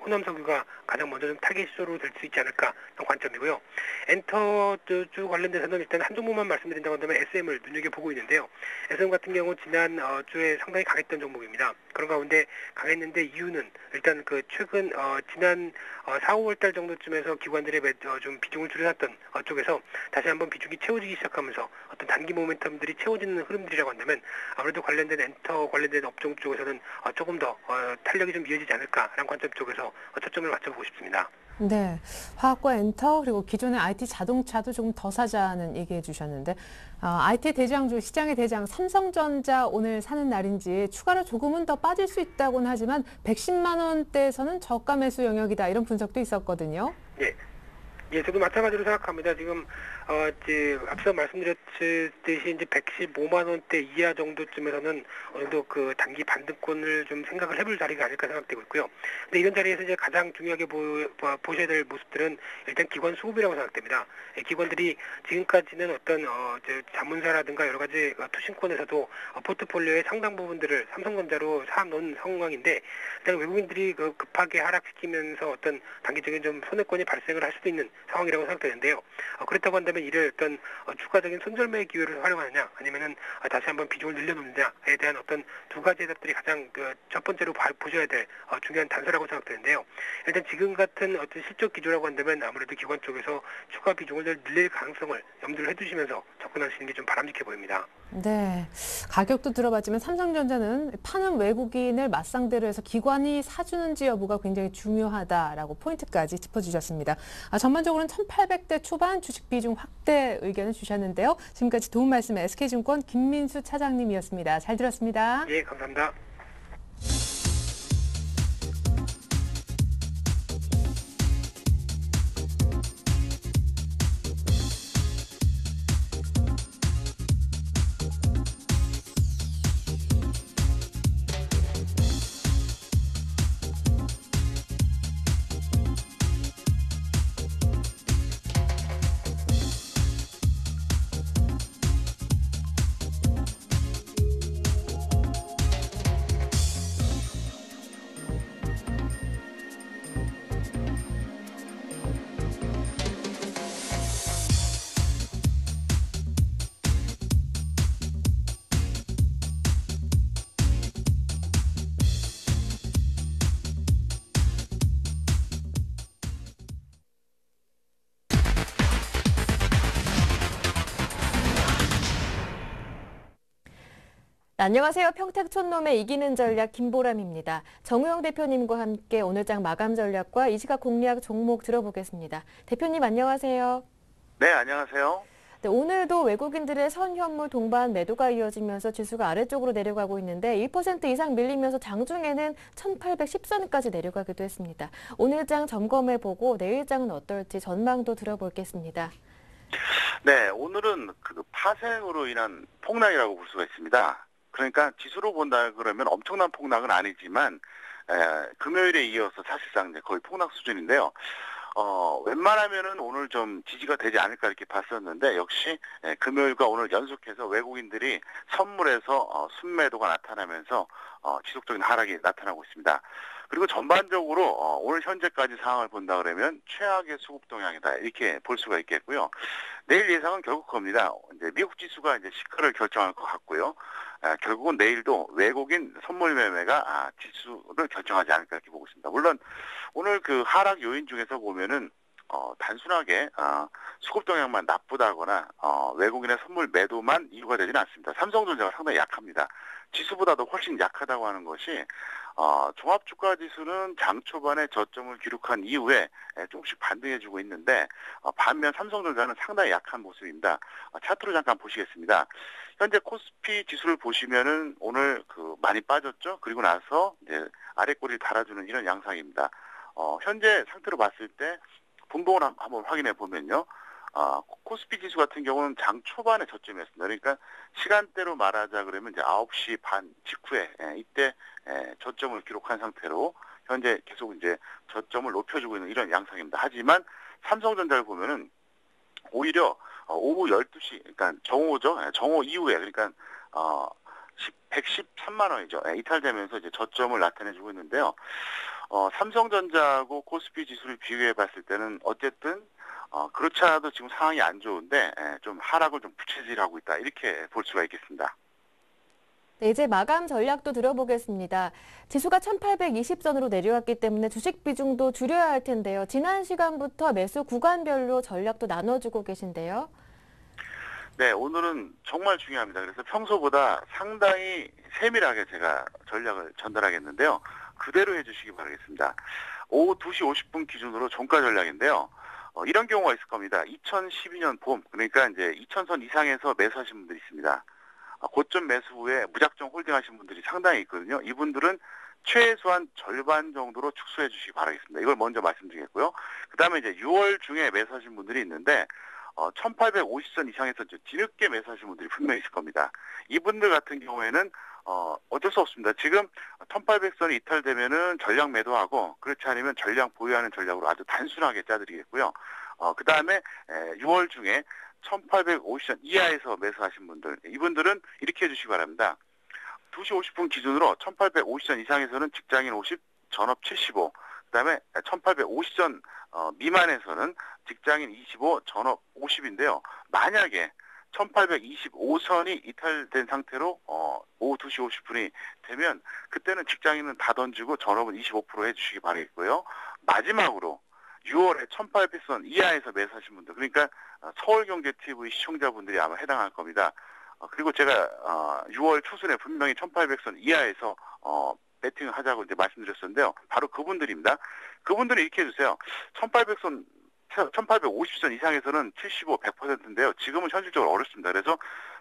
호남석유가 가장 먼저 좀 타겟으로 될 수 있지 않을까 하는 관점이고요. 엔터주 관련돼서는 일단 한 종목만 말씀드린다고 한다면 SM을 눈여겨보고 있는데요. SM 같은 경우 지난 주에 상당히 강했던 종목입니다. 그런 가운데 강했는데 이유는 일단 그 최근 지난 4, 5월 달 정도쯤에서 기관들의 좀 비중을 줄여놨던 쪽에서 다시 한번 비중이 채워지기 채워지기 시작하면서 어떤 단기 모멘텀들이 채워지는 흐름들이라고 한다면 아무래도 관련된 엔터 관련된 업종 쪽에서는 조금 더 탄력이 좀 이어지지 않을까라는 관점 쪽에서 초점을 맞춰보고 싶습니다. 네, 화학과 엔터 그리고 기존의 IT 자동차도 조금 더 사자는 얘기해 주셨는데 IT 대장주 시장의 대장 삼성전자 오늘 사는 날인지 추가로 조금은 더 빠질 수 있다고는 하지만 110만 원대에서는 저가 매수 영역이다 이런 분석도 있었거든요. 예. 예, 저도 마찬가지로 생각합니다. 지금 이제 앞서 말씀드렸듯이 이제 115만 원대 이하 정도쯤에서는 어느 정도 그 단기 반등권을 좀 생각을 해볼 자리가 아닐까 생각되고 있고요. 근데 이런 자리에서 이제 가장 중요하게 보셔야 될 모습들은 일단 기관 수급이라고 생각됩니다. 예, 기관들이 지금까지는 어떤 자문사라든가 여러 가지 투신권에서도 포트폴리오의 상당 부분들을 삼성전자로 사놓은 상황인데 일단 외국인들이 급하게 하락시키면서 어떤 단기적인 좀 손해권이 발생을 할 수도 있는 상황이라고 생각되는데요. 그렇다고 한다면 이를 어떤 추가적인 손절매의 기회를 활용하느냐 아니면은 다시 한번 비중을 늘려놓느냐에 대한 어떤 두 가지 대답들이 가장 첫 번째로 보셔야 될 중요한 단서라고 생각되는데요. 일단 지금 같은 어떤 실적 기조라고 한다면 아무래도 기관 쪽에서 추가 비중을 늘릴 가능성을 염두를 해두시면서 접근하시는 게 좀 바람직해 보입니다. 네, 가격도 들어봤지만 삼성전자는 파는 외국인을 맞상대로 해서 기관이 사주는지 여부가 굉장히 중요하다라고 포인트까지 짚어주셨습니다. 전반적으로는 1800대 초반 주식 비중 확대 의견을 주셨는데요. 지금까지 도움 말씀 SK증권 김민수 차장님이었습니다. 잘 들었습니다. 예, 감사합니다. 안녕하세요. 평택촌놈의 이기는 전략 김보람입니다. 정우영 대표님과 함께 오늘장 마감 전략과 이 시각 공략 종목 들어보겠습니다. 대표님 안녕하세요. 네, 안녕하세요. 네, 오늘도 외국인들의 선현물 동반 매도가 이어지면서 지수가 아래쪽으로 내려가고 있는데 1% 이상 밀리면서 장중에는 1810선까지 내려가기도 했습니다. 오늘장 점검해보고 내일장은 어떨지 전망도 들어보겠습니다. 네, 오늘은 그 파생으로 인한 폭락이라고 볼 수가 있습니다. 그러니까 지수로 본다 그러면 엄청난 폭락은 아니지만 금요일에 이어서 사실상 이제 거의 폭락 수준인데요. 웬만하면은 오늘 좀 지지가 되지 않을까 이렇게 봤었는데 역시 금요일과 오늘 연속해서 외국인들이 선물에서 순매도가 나타나면서 지속적인 하락이 나타나고 있습니다. 그리고 전반적으로 오늘 현재까지 상황을 본다 그러면 최악의 수급 동향이다 이렇게 볼 수가 있겠고요. 내일 예상은 결국 겁니다. 이제 미국 지수가 이제 시가를 결정할 것 같고요. 결국은 내일도 외국인 선물 매매가 지수를 결정하지 않을까 이렇게 보고 있습니다. 물론 오늘 그 하락 요인 중에서 보면은 단순하게 수급 동향만 나쁘다거나 외국인의 선물 매도만 이유가 되지는 않습니다. 삼성전자가 상당히 약합니다. 지수보다도 훨씬 약하다고 하는 것이 종합주가지수는 장 초반에 저점을 기록한 이후에 조금씩 반등해주고 있는데 반면 삼성전자는 상당히 약한 모습입니다. 차트로 잠깐 보시겠습니다. 현재 코스피 지수를 보시면은 오늘 많이 빠졌죠. 그리고 나서 이제 아래 꼬리를 달아주는 이런 양상입니다. 현재 상태로 봤을 때 분봉을 한번 확인해 보면요. 코스피 지수 같은 경우는 장 초반에 저점이었습니다. 그러니까 시간대로 말하자 그러면 이제 9시 반 직후에 이때 저점을 기록한 상태로 현재 계속 이제 저점을 높여주고 있는 이런 양상입니다. 하지만 삼성전자를 보면은 오히려 오후 12시, 그러니까 정오죠. 정오 이후에 그러니까 113만 원이죠. 이탈되면서 이제 저점을 나타내주고 있는데요. 삼성전자하고 코스피 지수를 비교해 봤을 때는 어쨌든 그렇지 않아도 지금 상황이 안 좋은데 좀 하락을 좀 부채질하고 있다 이렇게 볼 수가 있겠습니다. 네, 이제 마감 전략도 들어보겠습니다. 지수가 1820선으로 내려왔기 때문에 주식 비중도 줄여야 할 텐데요. 지난 시간부터 매수 구간별로 전략도 나눠주고 계신데요. 네, 오늘은 정말 중요합니다. 그래서 평소보다 상당히 세밀하게 제가 전략을 전달하겠는데요. 그대로 해주시기 바라겠습니다. 오후 2시 50분 기준으로 종가 전략인데요. 이런 경우가 있을 겁니다. 2012년 봄, 그러니까 이제 2000선 이상에서 매수하신 분들이 있습니다. 고점 매수 후에 무작정 홀딩하신 분들이 상당히 있거든요. 이분들은 최소한 절반 정도로 축소해 주시기 바라겠습니다. 이걸 먼저 말씀드리겠고요. 그 다음에 이제 6월 중에 매수하신 분들이 있는데 1850선 이상에서 뒤늦게 매수하신 분들이 분명히 있을 겁니다. 이분들 같은 경우에는 어쩔 수 없습니다. 지금 1800선이 이탈되면은 전량 매도하고 그렇지 않으면 전량 보유하는 전략으로 아주 단순하게 짜드리겠고요. 그 다음에 6월 중에 1850선 이하에서 매수하신 분들, 이분들은 이렇게 해주시기 바랍니다. 2시 50분 기준으로 1850선 이상에서는 직장인 50, 전업 75, 그 다음에 1850선 미만에서는 직장인 25, 전업 50인데요. 만약에 1825선이 이탈된 상태로 오후 2시 50분이 되면 그때는 직장인은 다 던지고 전업은 25% 해주시기 바라겠고요. 마지막으로 6월에 1800선 이하에서 매수하신 분들, 그러니까 서울경제TV 시청자분들이 아마 해당할 겁니다. 그리고 제가 6월 초순에 분명히 1800선 이하에서 배팅을 하자고 이제 말씀드렸었는데요. 바로 그분들입니다. 그분들은 이렇게 해주세요. 1800선 1850선 이상에서는 75, 100%인데요. 지금은 현실적으로 어렵습니다. 그래서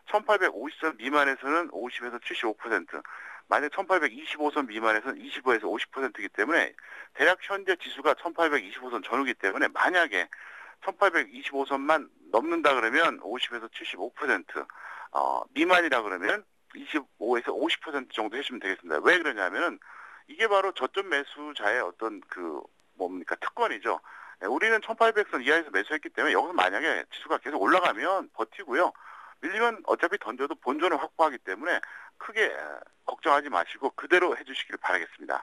1850선 미만에서는 50에서 75%, 만약 1825선 미만에서는 25에서 50%이기 때문에 대략 현재 지수가 1825선 전후기 때문에 만약에 1825선만 넘는다 그러면 50에서 75%, 미만이라 그러면 25에서 50% 정도 해주면 되겠습니다. 왜 그러냐면은 이게 바로 저점 매수자의 어떤 특권이죠. 우리는 1800선 이하에서 매수했기 때문에 여기서 만약에 지수가 계속 올라가면 버티고요. 밀리면 어차피 던져도 본전을 확보하기 때문에 크게 걱정하지 마시고 그대로 해주시기를 바라겠습니다.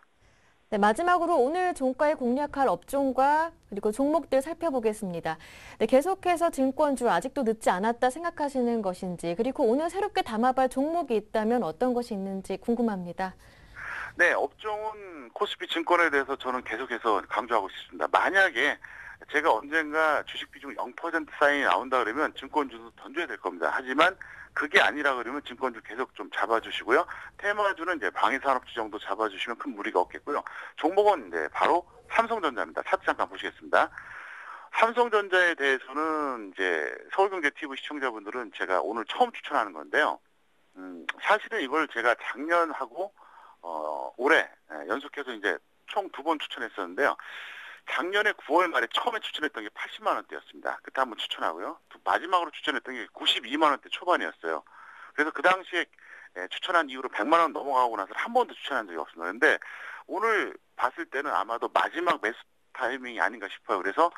네, 마지막으로 오늘 종가에 공략할 업종과 그리고 종목들 살펴보겠습니다. 네, 계속해서 증권주 아직도 늦지 않았다 생각하시는 것인지, 그리고 오늘 새롭게 담아볼 종목이 있다면 어떤 것이 있는지 궁금합니다. 네, 업종은 코스피 증권에 대해서 저는 계속해서 강조하고 싶습니다. 만약에 제가 언젠가 주식 비중 0% 사인이 나온다 그러면 증권주도 던져야 될 겁니다. 하지만 그게 아니라 그러면 증권주 계속 좀 잡아주시고요. 테마주는 이제 방위산업주 정도 잡아주시면 큰 무리가 없겠고요. 종목은 이제 바로 삼성전자입니다. 차트 잠깐 보시겠습니다. 삼성전자에 대해서는 이제 서울경제TV 시청자분들은 제가 오늘 처음 추천하는 건데요. 사실은 이걸 제가 작년하고 올해 연속해서 이제 총 2번 추천했었는데요. 작년에 9월 말에 처음에 추천했던 게 80만 원대였습니다. 그때 한번 추천하고요. 마지막으로 추천했던 게 92만 원대 초반이었어요. 그래서 그 당시에 추천한 이후로 100만 원 넘어가고 나서 한 번도 추천한 적이 없습니다. 그런데 오늘 봤을 때는 아마도 마지막 매수 타이밍이 아닌가 싶어요. 그래서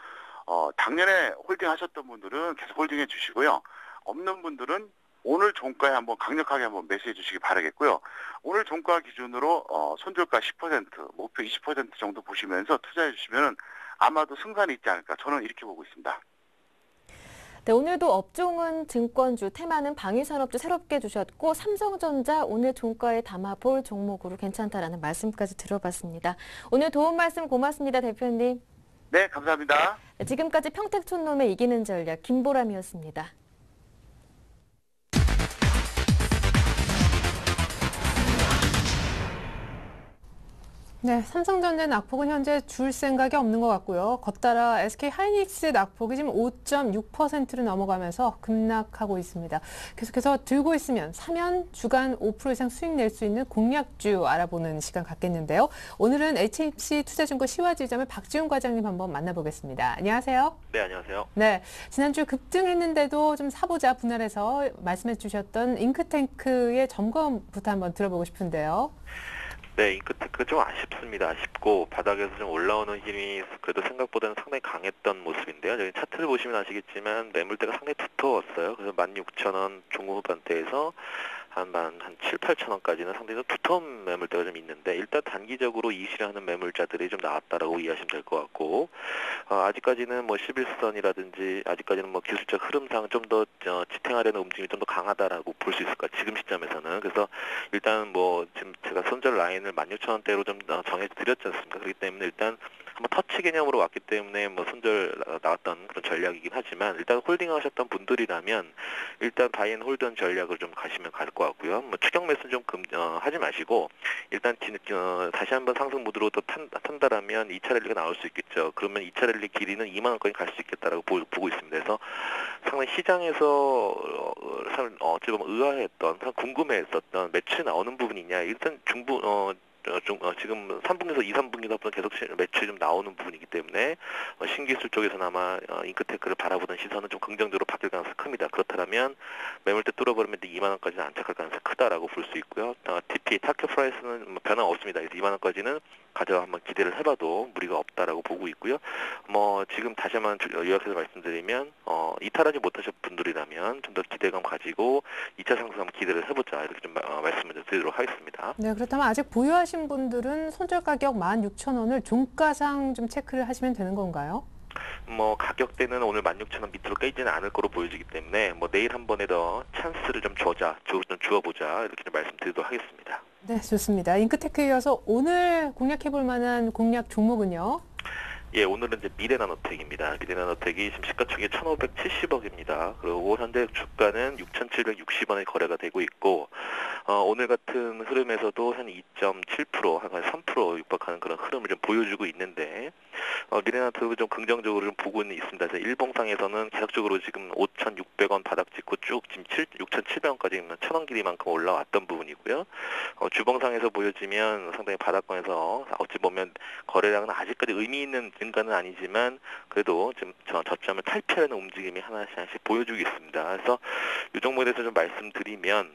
작년에 홀딩 하셨던 분들은 계속 홀딩해 주시고요. 없는 분들은 오늘 종가에 한번 강력하게 한번 매수해 주시기 바라겠고요. 오늘 종가 기준으로 손절가 10%, 목표 20% 정도 보시면서 투자해 주시면 아마도 승산이 있지 않을까, 저는 이렇게 보고 있습니다. 네, 오늘도 업종은 증권주, 테마는 방위산업주 새롭게 주셨고 삼성전자 오늘 종가에 담아볼 종목으로 괜찮다라는 말씀까지 들어봤습니다. 오늘 도움 말씀 고맙습니다, 대표님. 네, 감사합니다. 네, 지금까지 평택촌놈의 이기는 전략 김보람이었습니다. 네, 삼성전자 낙폭은 현재 줄 생각이 없는 것 같고요. 겉따라 SK하이닉스 낙폭이 지금 5.6%를 넘어가면서 급락하고 있습니다. 계속해서 들고 있으면 사면 주간 5% 이상 수익 낼 수 있는 공략주 알아보는 시간 갖겠는데요. 오늘은 HMC 투자증권 시화지점의 박지훈 과장님 한번 만나보겠습니다. 안녕하세요. 네, 안녕하세요. 네, 지난주 급등했는데도 좀 사보자 분할해서 말씀해 주셨던 잉크탱크의 점검부터 한번 들어보고 싶은데요. 네, 잉크테크 좀 아쉽습니다. 아쉽고 바닥에서 좀 올라오는 힘이 그래도 생각보다는 상당히 강했던 모습인데요. 여기 차트를 보시면 아시겠지만 매물대가 상당히 두터웠어요. 그래서 16,000원 중후 후반대에서 한 7, 8,000원까지는 상당히 좀 두터운 매물대가 좀 있는데 일단 단기적으로 이실하는 매물자들이 좀 나왔다라고 이해하시면 될 것 같고 아직까지는 뭐 11선이라든지 아직까지는 뭐 기술적 흐름상 좀 더 지탱하려는 움직임이 좀 더 강하다라고 볼 수 있을 것 같아요. 지금 시점에서는. 그래서 일단 뭐 지금 제가 손절 라인을 16,000원대로 좀 정해 드렸지 않습니까? 그렇기 때문에 일단 터치 개념으로 왔기 때문에 손절 나왔던 그런 전략이긴 하지만 일단 홀딩하셨던 분들이라면 일단 바이앤 홀던 전략을 좀 가시면 갈 것 같고요. 추격 매수는 좀 하지 마시고 일단 다시 한번 상승 무드로 또 탄다라면 2차 랠리가 나올 수 있겠죠. 그러면 2차 랠리 길이는 2만 원까지 갈 수 있겠다라고 보고 있습니다. 그래서 상당히 시장에서 어찌 보면 의아했던, 궁금해했었던 매출이 나오는 부분이냐. 일단 지금 3분기에서 2, 3분기다 계속 매출이 좀 나오는 부분이기 때문에 신기술 쪽에서나마 잉크테크를 바라보는 시선은 좀 긍정적으로 바뀔 가능성이 큽니다. 그렇다면 매물대 뚫어버리면 2만 원까지는 안착할 가능성이 크다라고 볼 수 있고요. TP 타켓 프라이스는 변화 없습니다. 그래서 2만 원까지는 가져 한번 기대를 해봐도 무리가 없다라고 보고 있고요. 지금 다시 한번 요약해서 말씀드리면 이탈하지 못하신 분들이라면 좀 더 기대감 가지고 2차 상승 한번 기대를 해보자 이렇게 좀 말씀을 드리도록 하겠습니다. 네, 그렇다면 아직 보유하신 분들은 손절 가격 16,000원을 종가상 좀 체크를 하시면 되는 건가요? 가격대는 오늘 16,000원 밑으로 깨지는 않을 거로 보여지기 때문에 내일 한 번에 더 찬스를 좀 주어보자 이렇게 좀 말씀드리도록 하겠습니다. 네, 좋습니다. 잉크테크에 이어서 오늘 공략해볼 만한 공략 종목은요? 예, 오늘은 이제 미래나노텍입니다. 미래나노텍이 지금 시가총액 1,570억입니다. 그리고 현재 주가는 6,760원에 거래가 되고 있고, 오늘 같은 흐름에서도 한 2.7%, 한 3% 육박하는 그런 흐름을 좀 보여주고 있는데, 미래나노텍을 좀 긍정적으로 좀 보고는 있습니다. 일봉상에서는 계속적으로 지금 5,600원 바닥 찍고 쭉 지금 6,700원까지 1,000원 길이만큼 올라왔던 부분이고요. 주봉상에서 보여지면 상당히 바닥권에서 어찌 보면 거래량은 아직까지 의미 있는 증가는 아니지만 그래도 좀 저점을 탈피하는 움직임이 하나씩 보여주고 있습니다. 그래서 이 종목에 대해서 좀 말씀드리면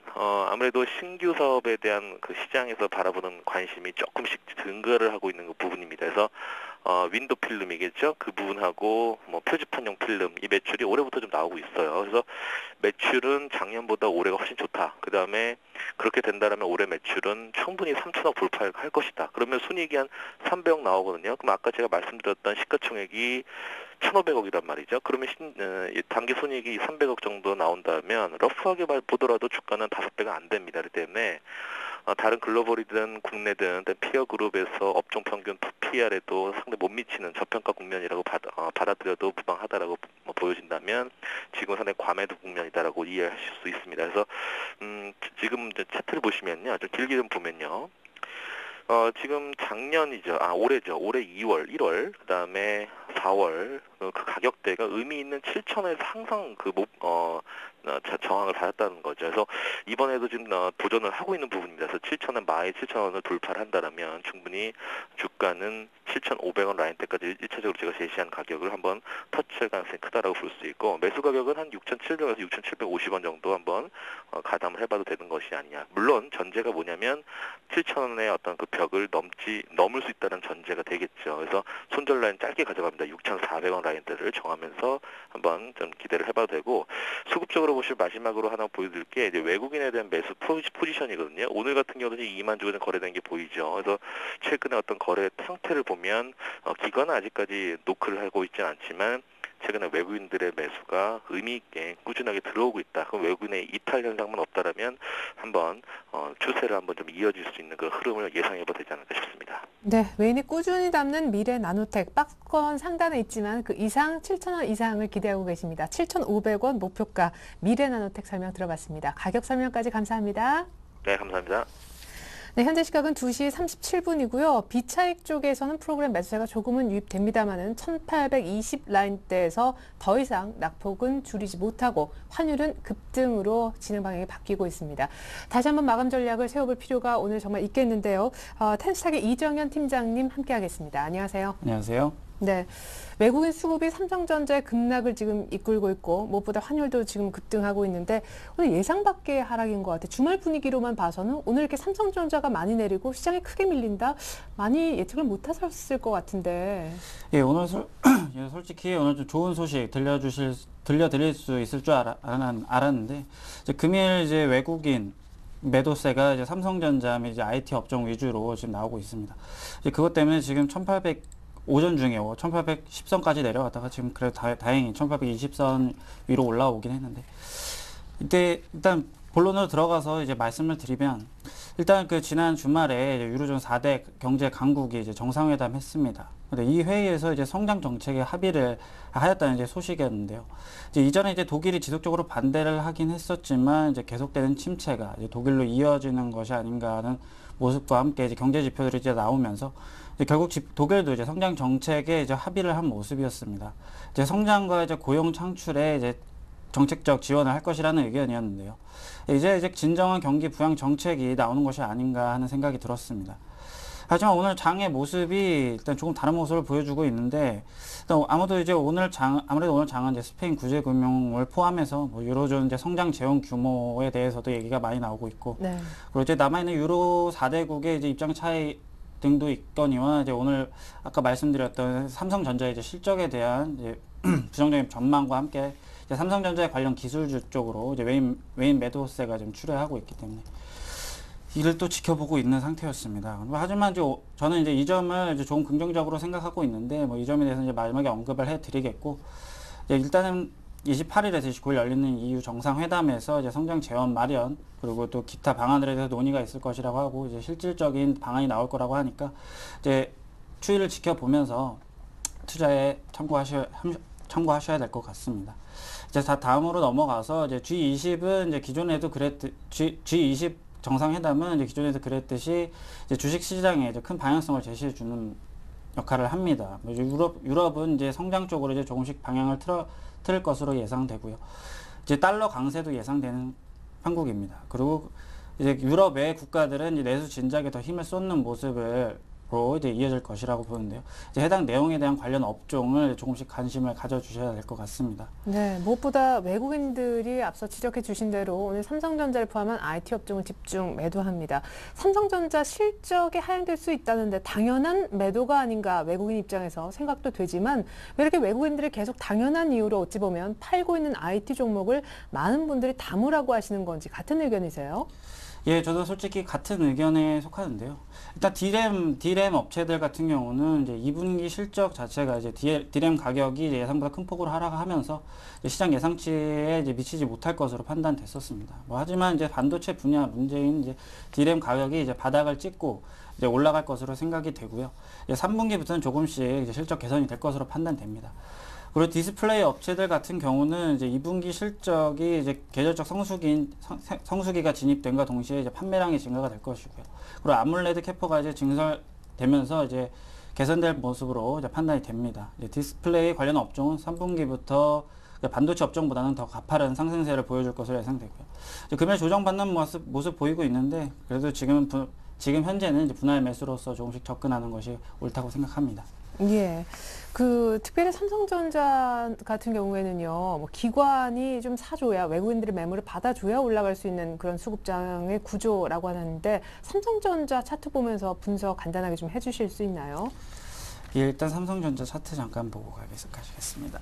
아무래도 신규 사업에 대한 그 시장에서 바라보는 관심이 조금씩 증가를 하고 있는 그 부분입니다. 그래서 윈도 필름이겠죠. 그 부분하고 표지판용 필름 이 매출이 올해부터 좀 나오고 있어요. 그래서 매출은 작년보다 올해가 훨씬 좋다. 그 다음에 그렇게 된다면 올해 매출은 충분히 3천억 돌파할 것이다. 그러면 순이익이 한 300억 나오거든요. 그럼 아까 제가 말씀드렸던 시가총액이 1,500억이란 말이죠. 그러면 단기 순이익이 300억 정도 나온다면 러프하게 보더라도 주가는 5배가 안 됩니다. 그렇기 때문에 다른 글로벌이든 국내든 피어 그룹에서 업종 평균 PR에도 상당히 못 미치는 저평가 국면이라고 받아들여도 무방하다라고 보여진다면 지금 상당히 과매도 국면이다라고 이해하실 수 있습니다. 그래서 지금 차트를 보시면요, 좀 길게 좀 보면요. 지금 작년이죠. 올해죠. 올해 2월, 1월, 그 다음에 4월, 그 가격대가 의미 있는 7,000원에서 항상 저항을 받았다는 거죠. 그래서 이번에도 지금 도전을 하고 있는 부분입니다. 그래서 7,000원, 마의 7,000원을 돌파를 한다면 충분히 주가는 7,500원 라인대까지 1차적으로 제가 제시한 가격을 한번 터치할 가능성이 크다라고 볼 수 있고, 매수 가격은 한 6,700에서 6,750원 정도 한번 가담을 해봐도 되는 것이 아니냐. 물론 전제가 뭐냐면 7,000원의 어떤 그 벽을 넘을 수 있다는 전제가 되겠죠. 그래서 손절 라인 짧게 가져갑니다. 6,400원 라인대를 정하면서 한번 좀 기대를 해봐도 되고, 수급적으로 보실 마지막으로 하나 보여드릴 게 이제 외국인에 대한 매수 포지션이거든요. 오늘 같은 경우는 2만 주가 거래된 게 보이죠. 그래서 최근에 어떤 거래 상태를 보면 기관은 아직까지 노크를 하고 있지는 않지만 최근에 외국인들의 매수가 의미 있게 꾸준하게 들어오고 있다. 그럼 외국인의 이탈 현상만 없다라면 한번 추세를 한번 좀 이어질 수 있는 그 흐름을 예상해봐도 되지 않을까 싶습니다. 네, 외인이 꾸준히 담는 미래 나노텍 박스권 상단에 있지만 그 이상 7,000원 이상을 기대하고 계십니다. 7,500원 목표가 미래 나노텍 설명 들어봤습니다. 가격 설명까지 감사합니다. 네, 감사합니다. 네, 현재 시각은 2시 37분이고요. 비차익 쪽에서는 프로그램 매수세가 조금은 유입됩니다만은 1820 라인대에서 더 이상 낙폭은 줄이지 못하고 환율은 급등으로 진행 방향이 바뀌고 있습니다. 다시 한번 마감 전략을 세워볼 필요가 오늘 정말 있겠는데요. 텐스탁의 이정현 팀장님 함께하겠습니다. 안녕하세요. 안녕하세요. 네, 외국인 수급이 삼성전자의 급락을 지금 이끌고 있고 무엇보다 환율도 지금 급등하고 있는데 오늘 예상 밖의 하락인 것 같아요. 주말 분위기로만 봐서는 오늘 이렇게 삼성전자가 많이 내리고 시장이 크게 밀린다? 많이 예측을 못하셨을 것 같은데. 예, 오늘 솔직히 오늘 좀 좋은 소식 들려드릴 수 있을 줄 알았는데 이제 금일 이제 외국인 매도세가 이제 삼성전자 및 이제 IT 업종 위주로 지금 나오고 있습니다. 이제 그것 때문에 지금 1800 오전 중에 1810선까지 내려갔다가 지금 그래도 다행히 1820선 위로 올라오긴 했는데 이때 일단 본론으로 들어가서 이제 말씀을 드리면 일단 그 지난 주말에 이제 유로존 4대 경제 강국이 이제 정상회담 했습니다. 근데 이 회의에서 이제 성장 정책에 합의를 하였다는 이제 소식이었는데요. 이제 이전에 이제 독일이 지속적으로 반대를 하긴 했었지만 이제 계속되는 침체가 이제 독일로 이어지는 것이 아닌가 하는 모습과 함께 이제 경제 지표들이 이제 나오면서 이제 결국 독일도 이제 성장 정책에 이제 합의를 한 모습이었습니다. 이제 성장과 이제 고용 창출에 이제 정책적 지원을 할 것이라는 의견이었는데요. 이제 진정한 경기 부양 정책이 나오는 것이 아닌가 하는 생각이 들었습니다. 하지만 오늘 장의 모습이 일단 조금 다른 모습을 보여주고 있는데, 일단 아무래도 오늘 장은 이제 스페인 구제금융을 포함해서 뭐 유로존 이제 성장 재원 규모에 대해서도 얘기가 많이 나오고 있고, 네. 그리고 이제 남아있는 유로 4대국의 이제 입장 차이 등도 있거니와 이제 오늘 아까 말씀드렸던 삼성전자의 이제 실적에 대한 이제 부정적인 전망과 함께 이제 삼성전자의 관련 기술주 쪽으로 이제 외인 매도세가 좀 출회하고 있기 때문에 이를 또 지켜보고 있는 상태였습니다. 하지만 이제 저는 이제 이 점을 이제 조금 긍정적으로 생각하고 있는데 뭐 이 점에 대해서 이제 마지막에 언급을 해드리겠고, 이제 일단은 28일에서 29일 열리는 EU 정상회담에서 이제 성장 재원 마련 그리고 또 기타 방안들에 대해서 논의가 있을 것이라고 하고 이제 실질적인 방안이 나올 거라고 하니까 이제 추이를 지켜보면서 투자에 참고하셔야 될 것 같습니다. 이제 다음으로 넘어가서 이제 G20은 이제 기존에도 G20 정상회담은 이제 기존에도 그랬듯이 이제 주식 시장에 이제 큰 방향성을 제시해 주는 역할을 합니다. 유럽은 이제 성장 쪽으로 이제 조금씩 방향을 틀을 것으로 예상되고요. 이제 달러 강세도 예상되는 한국입니다. 그리고 이제 유럽 외 국가들은 이제 내수 진작에 더 힘을 쏟는 모습으로 이제 이어질 것이라고 보는데요. 이제 해당 내용에 대한 관련 업종을 조금씩 관심을 가져주셔야 될 것 같습니다. 네, 무엇보다 외국인들이 앞서 지적해 주신 대로 오늘 삼성전자를 포함한 IT 업종을 집중 매도합니다. 삼성전자 실적이 하향될 수 있다는데 당연한 매도가 아닌가 외국인 입장에서 생각도 되지만 왜 이렇게 외국인들이 계속 당연한 이유로 어찌 보면 팔고 있는 IT 종목을 많은 분들이 담으라고 하시는 건지 같은 의견이세요? 예, 저도 솔직히 같은 의견에 속하는데요. 일단 D램 업체들 같은 경우는 이제 2분기 실적 자체가 이제 D램 가격이 이제 예상보다 큰 폭으로 하락하면서 이제 시장 예상치에 이제 미치지 못할 것으로 판단됐었습니다. 하지만 이제 반도체 분야 문제인 이제 D램 가격이 이제 바닥을 찍고 이제 올라갈 것으로 생각이 되고요. 이제 3분기부터는 조금씩 이제 실적 개선이 될 것으로 판단됩니다. 그리고 디스플레이 업체들 같은 경우는 이제 2분기 실적이 이제 계절적 성수기가 진입된과 동시에 이제 판매량이 증가가 될 것이고요. 그리고 아몰레드 캐퍼가 이제 증설되면서 이제 개선될 모습으로 이제 판단이 됩니다. 이제 디스플레이 관련 업종은 3분기부터 반도체 업종보다는 더 가파른 상승세를 보여줄 것으로 예상되고요. 이제 금일 조정받는 모습 보이고 있는데 그래도 지금 현재는 이제 분할 매수로서 조금씩 접근하는 것이 옳다고 생각합니다. 예. 특별히 삼성전자 같은 경우에는요, 뭐 기관이 좀 사줘야 외국인들의 매물을 받아줘야 올라갈 수 있는 그런 수급장의 구조라고 하는데 삼성전자 차트 보면서 분석 간단하게 좀 해주실 수 있나요? 예, 일단 삼성전자 차트 잠깐 보고 가겠습니다.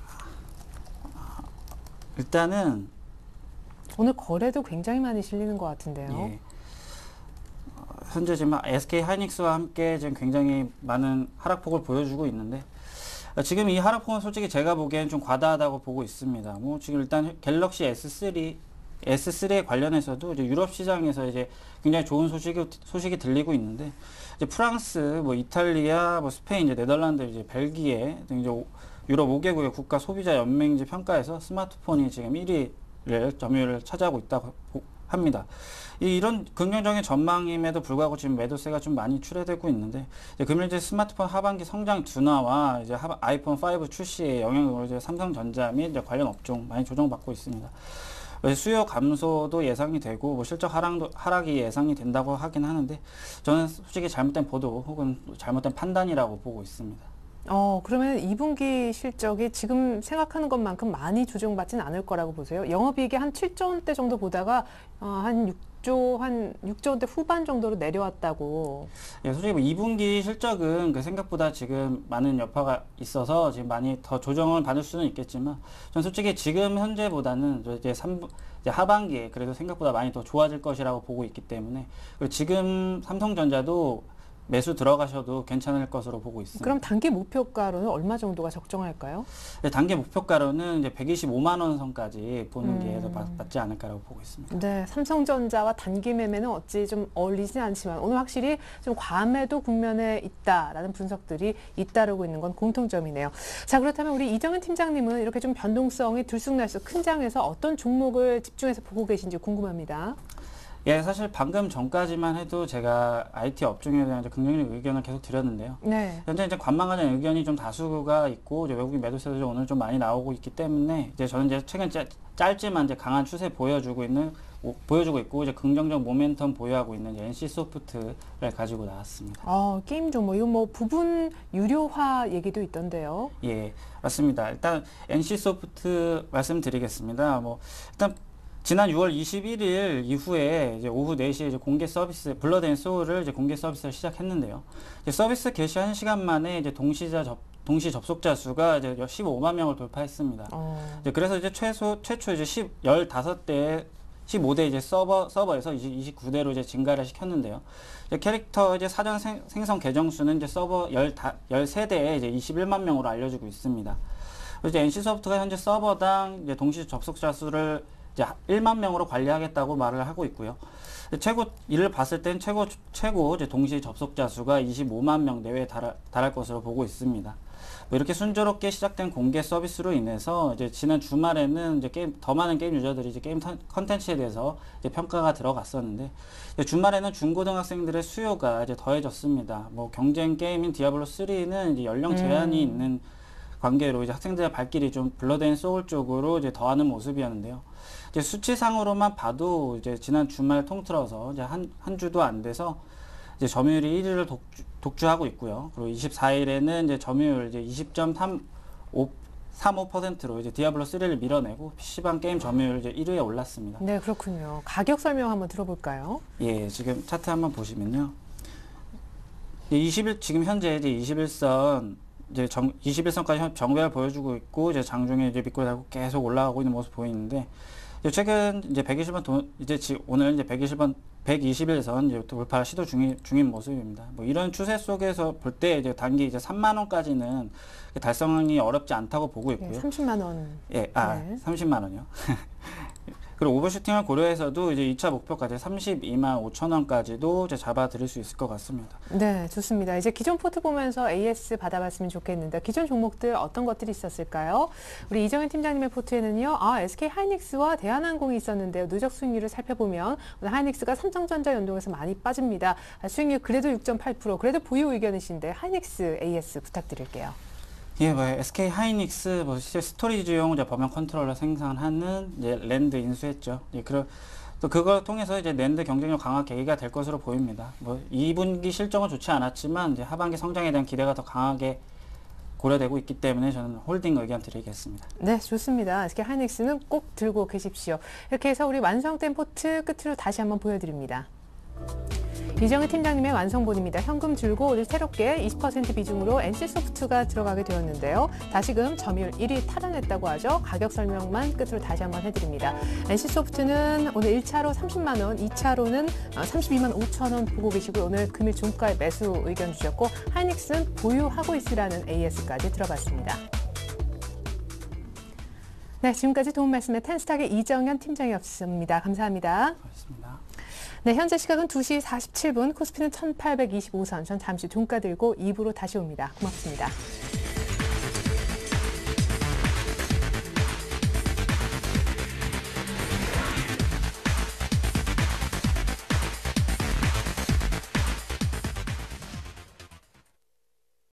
일단은 오늘 거래도 굉장히 많이 실리는 것 같은데요. 예. 현재 지금 SK 하이닉스와 함께 지금 굉장히 많은 하락폭을 보여주고 있는데 지금 이 하락폭은 솔직히 제가 보기엔 좀 과다하다고 보고 있습니다. 뭐 지금 일단 갤럭시 S3에 관련해서도 이제 유럽 시장에서 이제 굉장히 좋은 소식이 들리고 있는데 이제 프랑스, 뭐 이탈리아, 뭐 스페인, 이제 네덜란드, 이제 벨기에 등 이제 유럽 5개국의 국가 소비자 연맹지 평가에서 스마트폰이 지금 1위를 점유율을 차지하고 있다고 합니다. 이런 긍정적인 전망임에도 불구하고 지금 매도세가 좀 많이 출회되고 있는데 금일 이제 스마트폰 하반기 성장 둔화와 이제 아이폰 5 출시의 영향으로 이제 삼성전자 및 이제 관련 업종 많이 조정받고 있습니다. 수요 감소도 예상이 되고 뭐 실적 하락이 예상이 된다고 하긴 하는데 저는 솔직히 잘못된 보도 혹은 잘못된 판단이라고 보고 있습니다. 그러면 2분기 실적이 지금 생각하는 것만큼 많이 조정받진 않을 거라고 보세요. 영업이익이 한 7조 원대 정도 보다가 한 6조 원대 후반 정도로 내려왔다고. 예, 솔직히 뭐 2분기 실적은 그 생각보다 지금 많은 여파가 있어서 지금 많이 더 조정을 받을 수는 있겠지만 전 솔직히 지금 현재보다는 이제 하반기에 그래도 생각보다 많이 더 좋아질 것이라고 보고 있기 때문에 그리고 지금 삼성전자도 매수 들어가셔도 괜찮을 것으로 보고 있습니다. 그럼 단기 목표가로는 얼마 정도가 적정할까요? 네, 단기 목표가로는 이제 125만 원 선까지 보는 게 더 맞지 않을까라고 보고 있습니다. 네, 삼성전자와 단기 매매는 어찌 좀 어울리진 않지만 오늘 확실히 좀 과매도 국면에 있다라는 분석들이 잇따르고 있는 건 공통점이네요. 자, 그렇다면 우리 이정현 팀장님은 이렇게 좀 변동성이 들쑥날쑥 큰 장에서 어떤 종목을 집중해서 보고 계신지 궁금합니다. 예, 사실 방금 전까지만 해도 제가 IT 업종에 대한 이제 긍정적 의견을 계속 드렸는데요. 네. 현재 이제 관망하는 의견이 좀 다수가 있고 이제 외국인 매도세도 오늘 좀 많이 나오고 있기 때문에 이제 저는 이제 최근 짧지만 이제 강한 추세 보여주고 있고 이제 긍정적 모멘텀 보유하고 있는 이제 NC 소프트를 가지고 나왔습니다. 게임 종목 이거 뭐 부분 유료화 얘기도 있던데요. 예, 맞습니다. 일단 NC 소프트 말씀드리겠습니다. 일단 지난 6월 21일 이후에 이제 오후 4시에 이제 공개 서비스 블러드 앤 소울을 이제 공개 서비스를 시작했는데요. 이제 서비스 개시 1시간 만에 이제 동시 접속자 수가 이제 15만 명을 돌파했습니다. 이제 그래서 이제 최초 이제 15대 15대 이제 서버에서 29대로 이제 증가를 시켰는데요. 이제 캐릭터 이제 사전 생성 계정 수는 이제 서버 13대에 이제 21만 명으로 알려지고 있습니다. 그래서 이제 NC소프트가 현재 서버당 이제 동시 접속자 수를 이제 1만 명으로 관리하겠다고 말을 하고 있고요. 이를 봤을 땐 최고 이제 동시 접속자 수가 25만 명 내외에 달할 것으로 보고 있습니다. 이렇게 순조롭게 시작된 공개 서비스로 인해서 이제 지난 주말에는 이제 더 많은 게임 유저들이 이제 게임 컨텐츠에 대해서 이제 평가가 들어갔었는데 주말에는 중고등학생들의 수요가 이제 더해졌습니다. 경쟁 게임인 디아블로 3는 이제 연령 제한이 있는 관계로 이제 학생들의 발길이 좀 블러드 앤 소울 쪽으로 이제 더하는 모습이었는데요. 이제 수치상으로만 봐도 이제 지난 주말 통틀어서 이제 한 주도 안 돼서 이제 점유율이 1위를 독주하고 있고요. 그리고 24일에는 이제 점유율 이제 20.35%로 이제 디아블로 3를 밀어내고 PC방 게임 점유율 이제 1위에 올랐습니다. 네, 그렇군요. 가격 설명 한번 들어볼까요? 예, 지금 차트 한번 보시면요. 지금 현재 이제 21선까지 정배를 보여주고 있고 이제 장중에 이제 밑꼬리 달고 계속 올라가고 있는 모습 보이는데 최근 이제 120번 오늘 이제 121선 이제 돌파 시도 중인 모습입니다. 이런 추세 속에서 볼 때 이제 단기 이제 3만 원까지는 달성이 어렵지 않다고 보고 있고요. 30만 원. 예, 네. 30만 원이요. 그리고 오버슈팅을 고려해서도 이제 2차 목표까지 32만 5천 원까지도 이제 잡아드릴 수 있을 것 같습니다. 네, 좋습니다. 이제 기존 포트 보면서 AS 받아봤으면 좋겠는데 기존 종목들 어떤 것들이 있었을까요? 우리 이정현 팀장님의 포트에는요. SK 하이닉스와 대한항공이 있었는데요. 누적 수익률을 살펴보면 오늘 하이닉스가 삼성전자 연동해서 많이 빠집니다. 수익률 그래도 6.8%. 그래도 보유 의견이신데 하이닉스 AS 부탁드릴게요. 예, SK 하이닉스 스토리지용 범용 컨트롤러 생산하는 이제 랜드 인수했죠. 예, 또 그걸 통해서 이제 랜드 경쟁력 강화 계기가 될 것으로 보입니다. 2분기 실적은 좋지 않았지만 이제 하반기 성장에 대한 기대가 더 강하게 고려되고 있기 때문에 저는 홀딩 의견 드리겠습니다. 네, 좋습니다. SK 하이닉스는 꼭 들고 계십시오. 이렇게 해서 우리 완성된 포트 끝으로 다시 한번 보여드립니다. 이정현 팀장님의 완성본입니다. 현금 들고 오늘 새롭게 20% 비중으로 NC소프트가 들어가게 되었는데요. 다시금 점유율 1위 탈환했다고 하죠. 가격 설명만 끝으로 다시 한번 해드립니다. NC소프트는 오늘 1차로 30만 원, 2차로는 32만 5천 원 보고 계시고 오늘 금일 종가에 매수 의견 주셨고 하이닉스는 보유하고 있으라는 AS까지 들어봤습니다. 네, 지금까지 도움 말씀의 텐스탁의 이정현 팀장이었습니다. 감사합니다. 고맙습니다. 네, 현재 시각은 2시 47분, 코스피는 1825선, 전 잠시 종가 들고 2부로 다시 옵니다. 고맙습니다.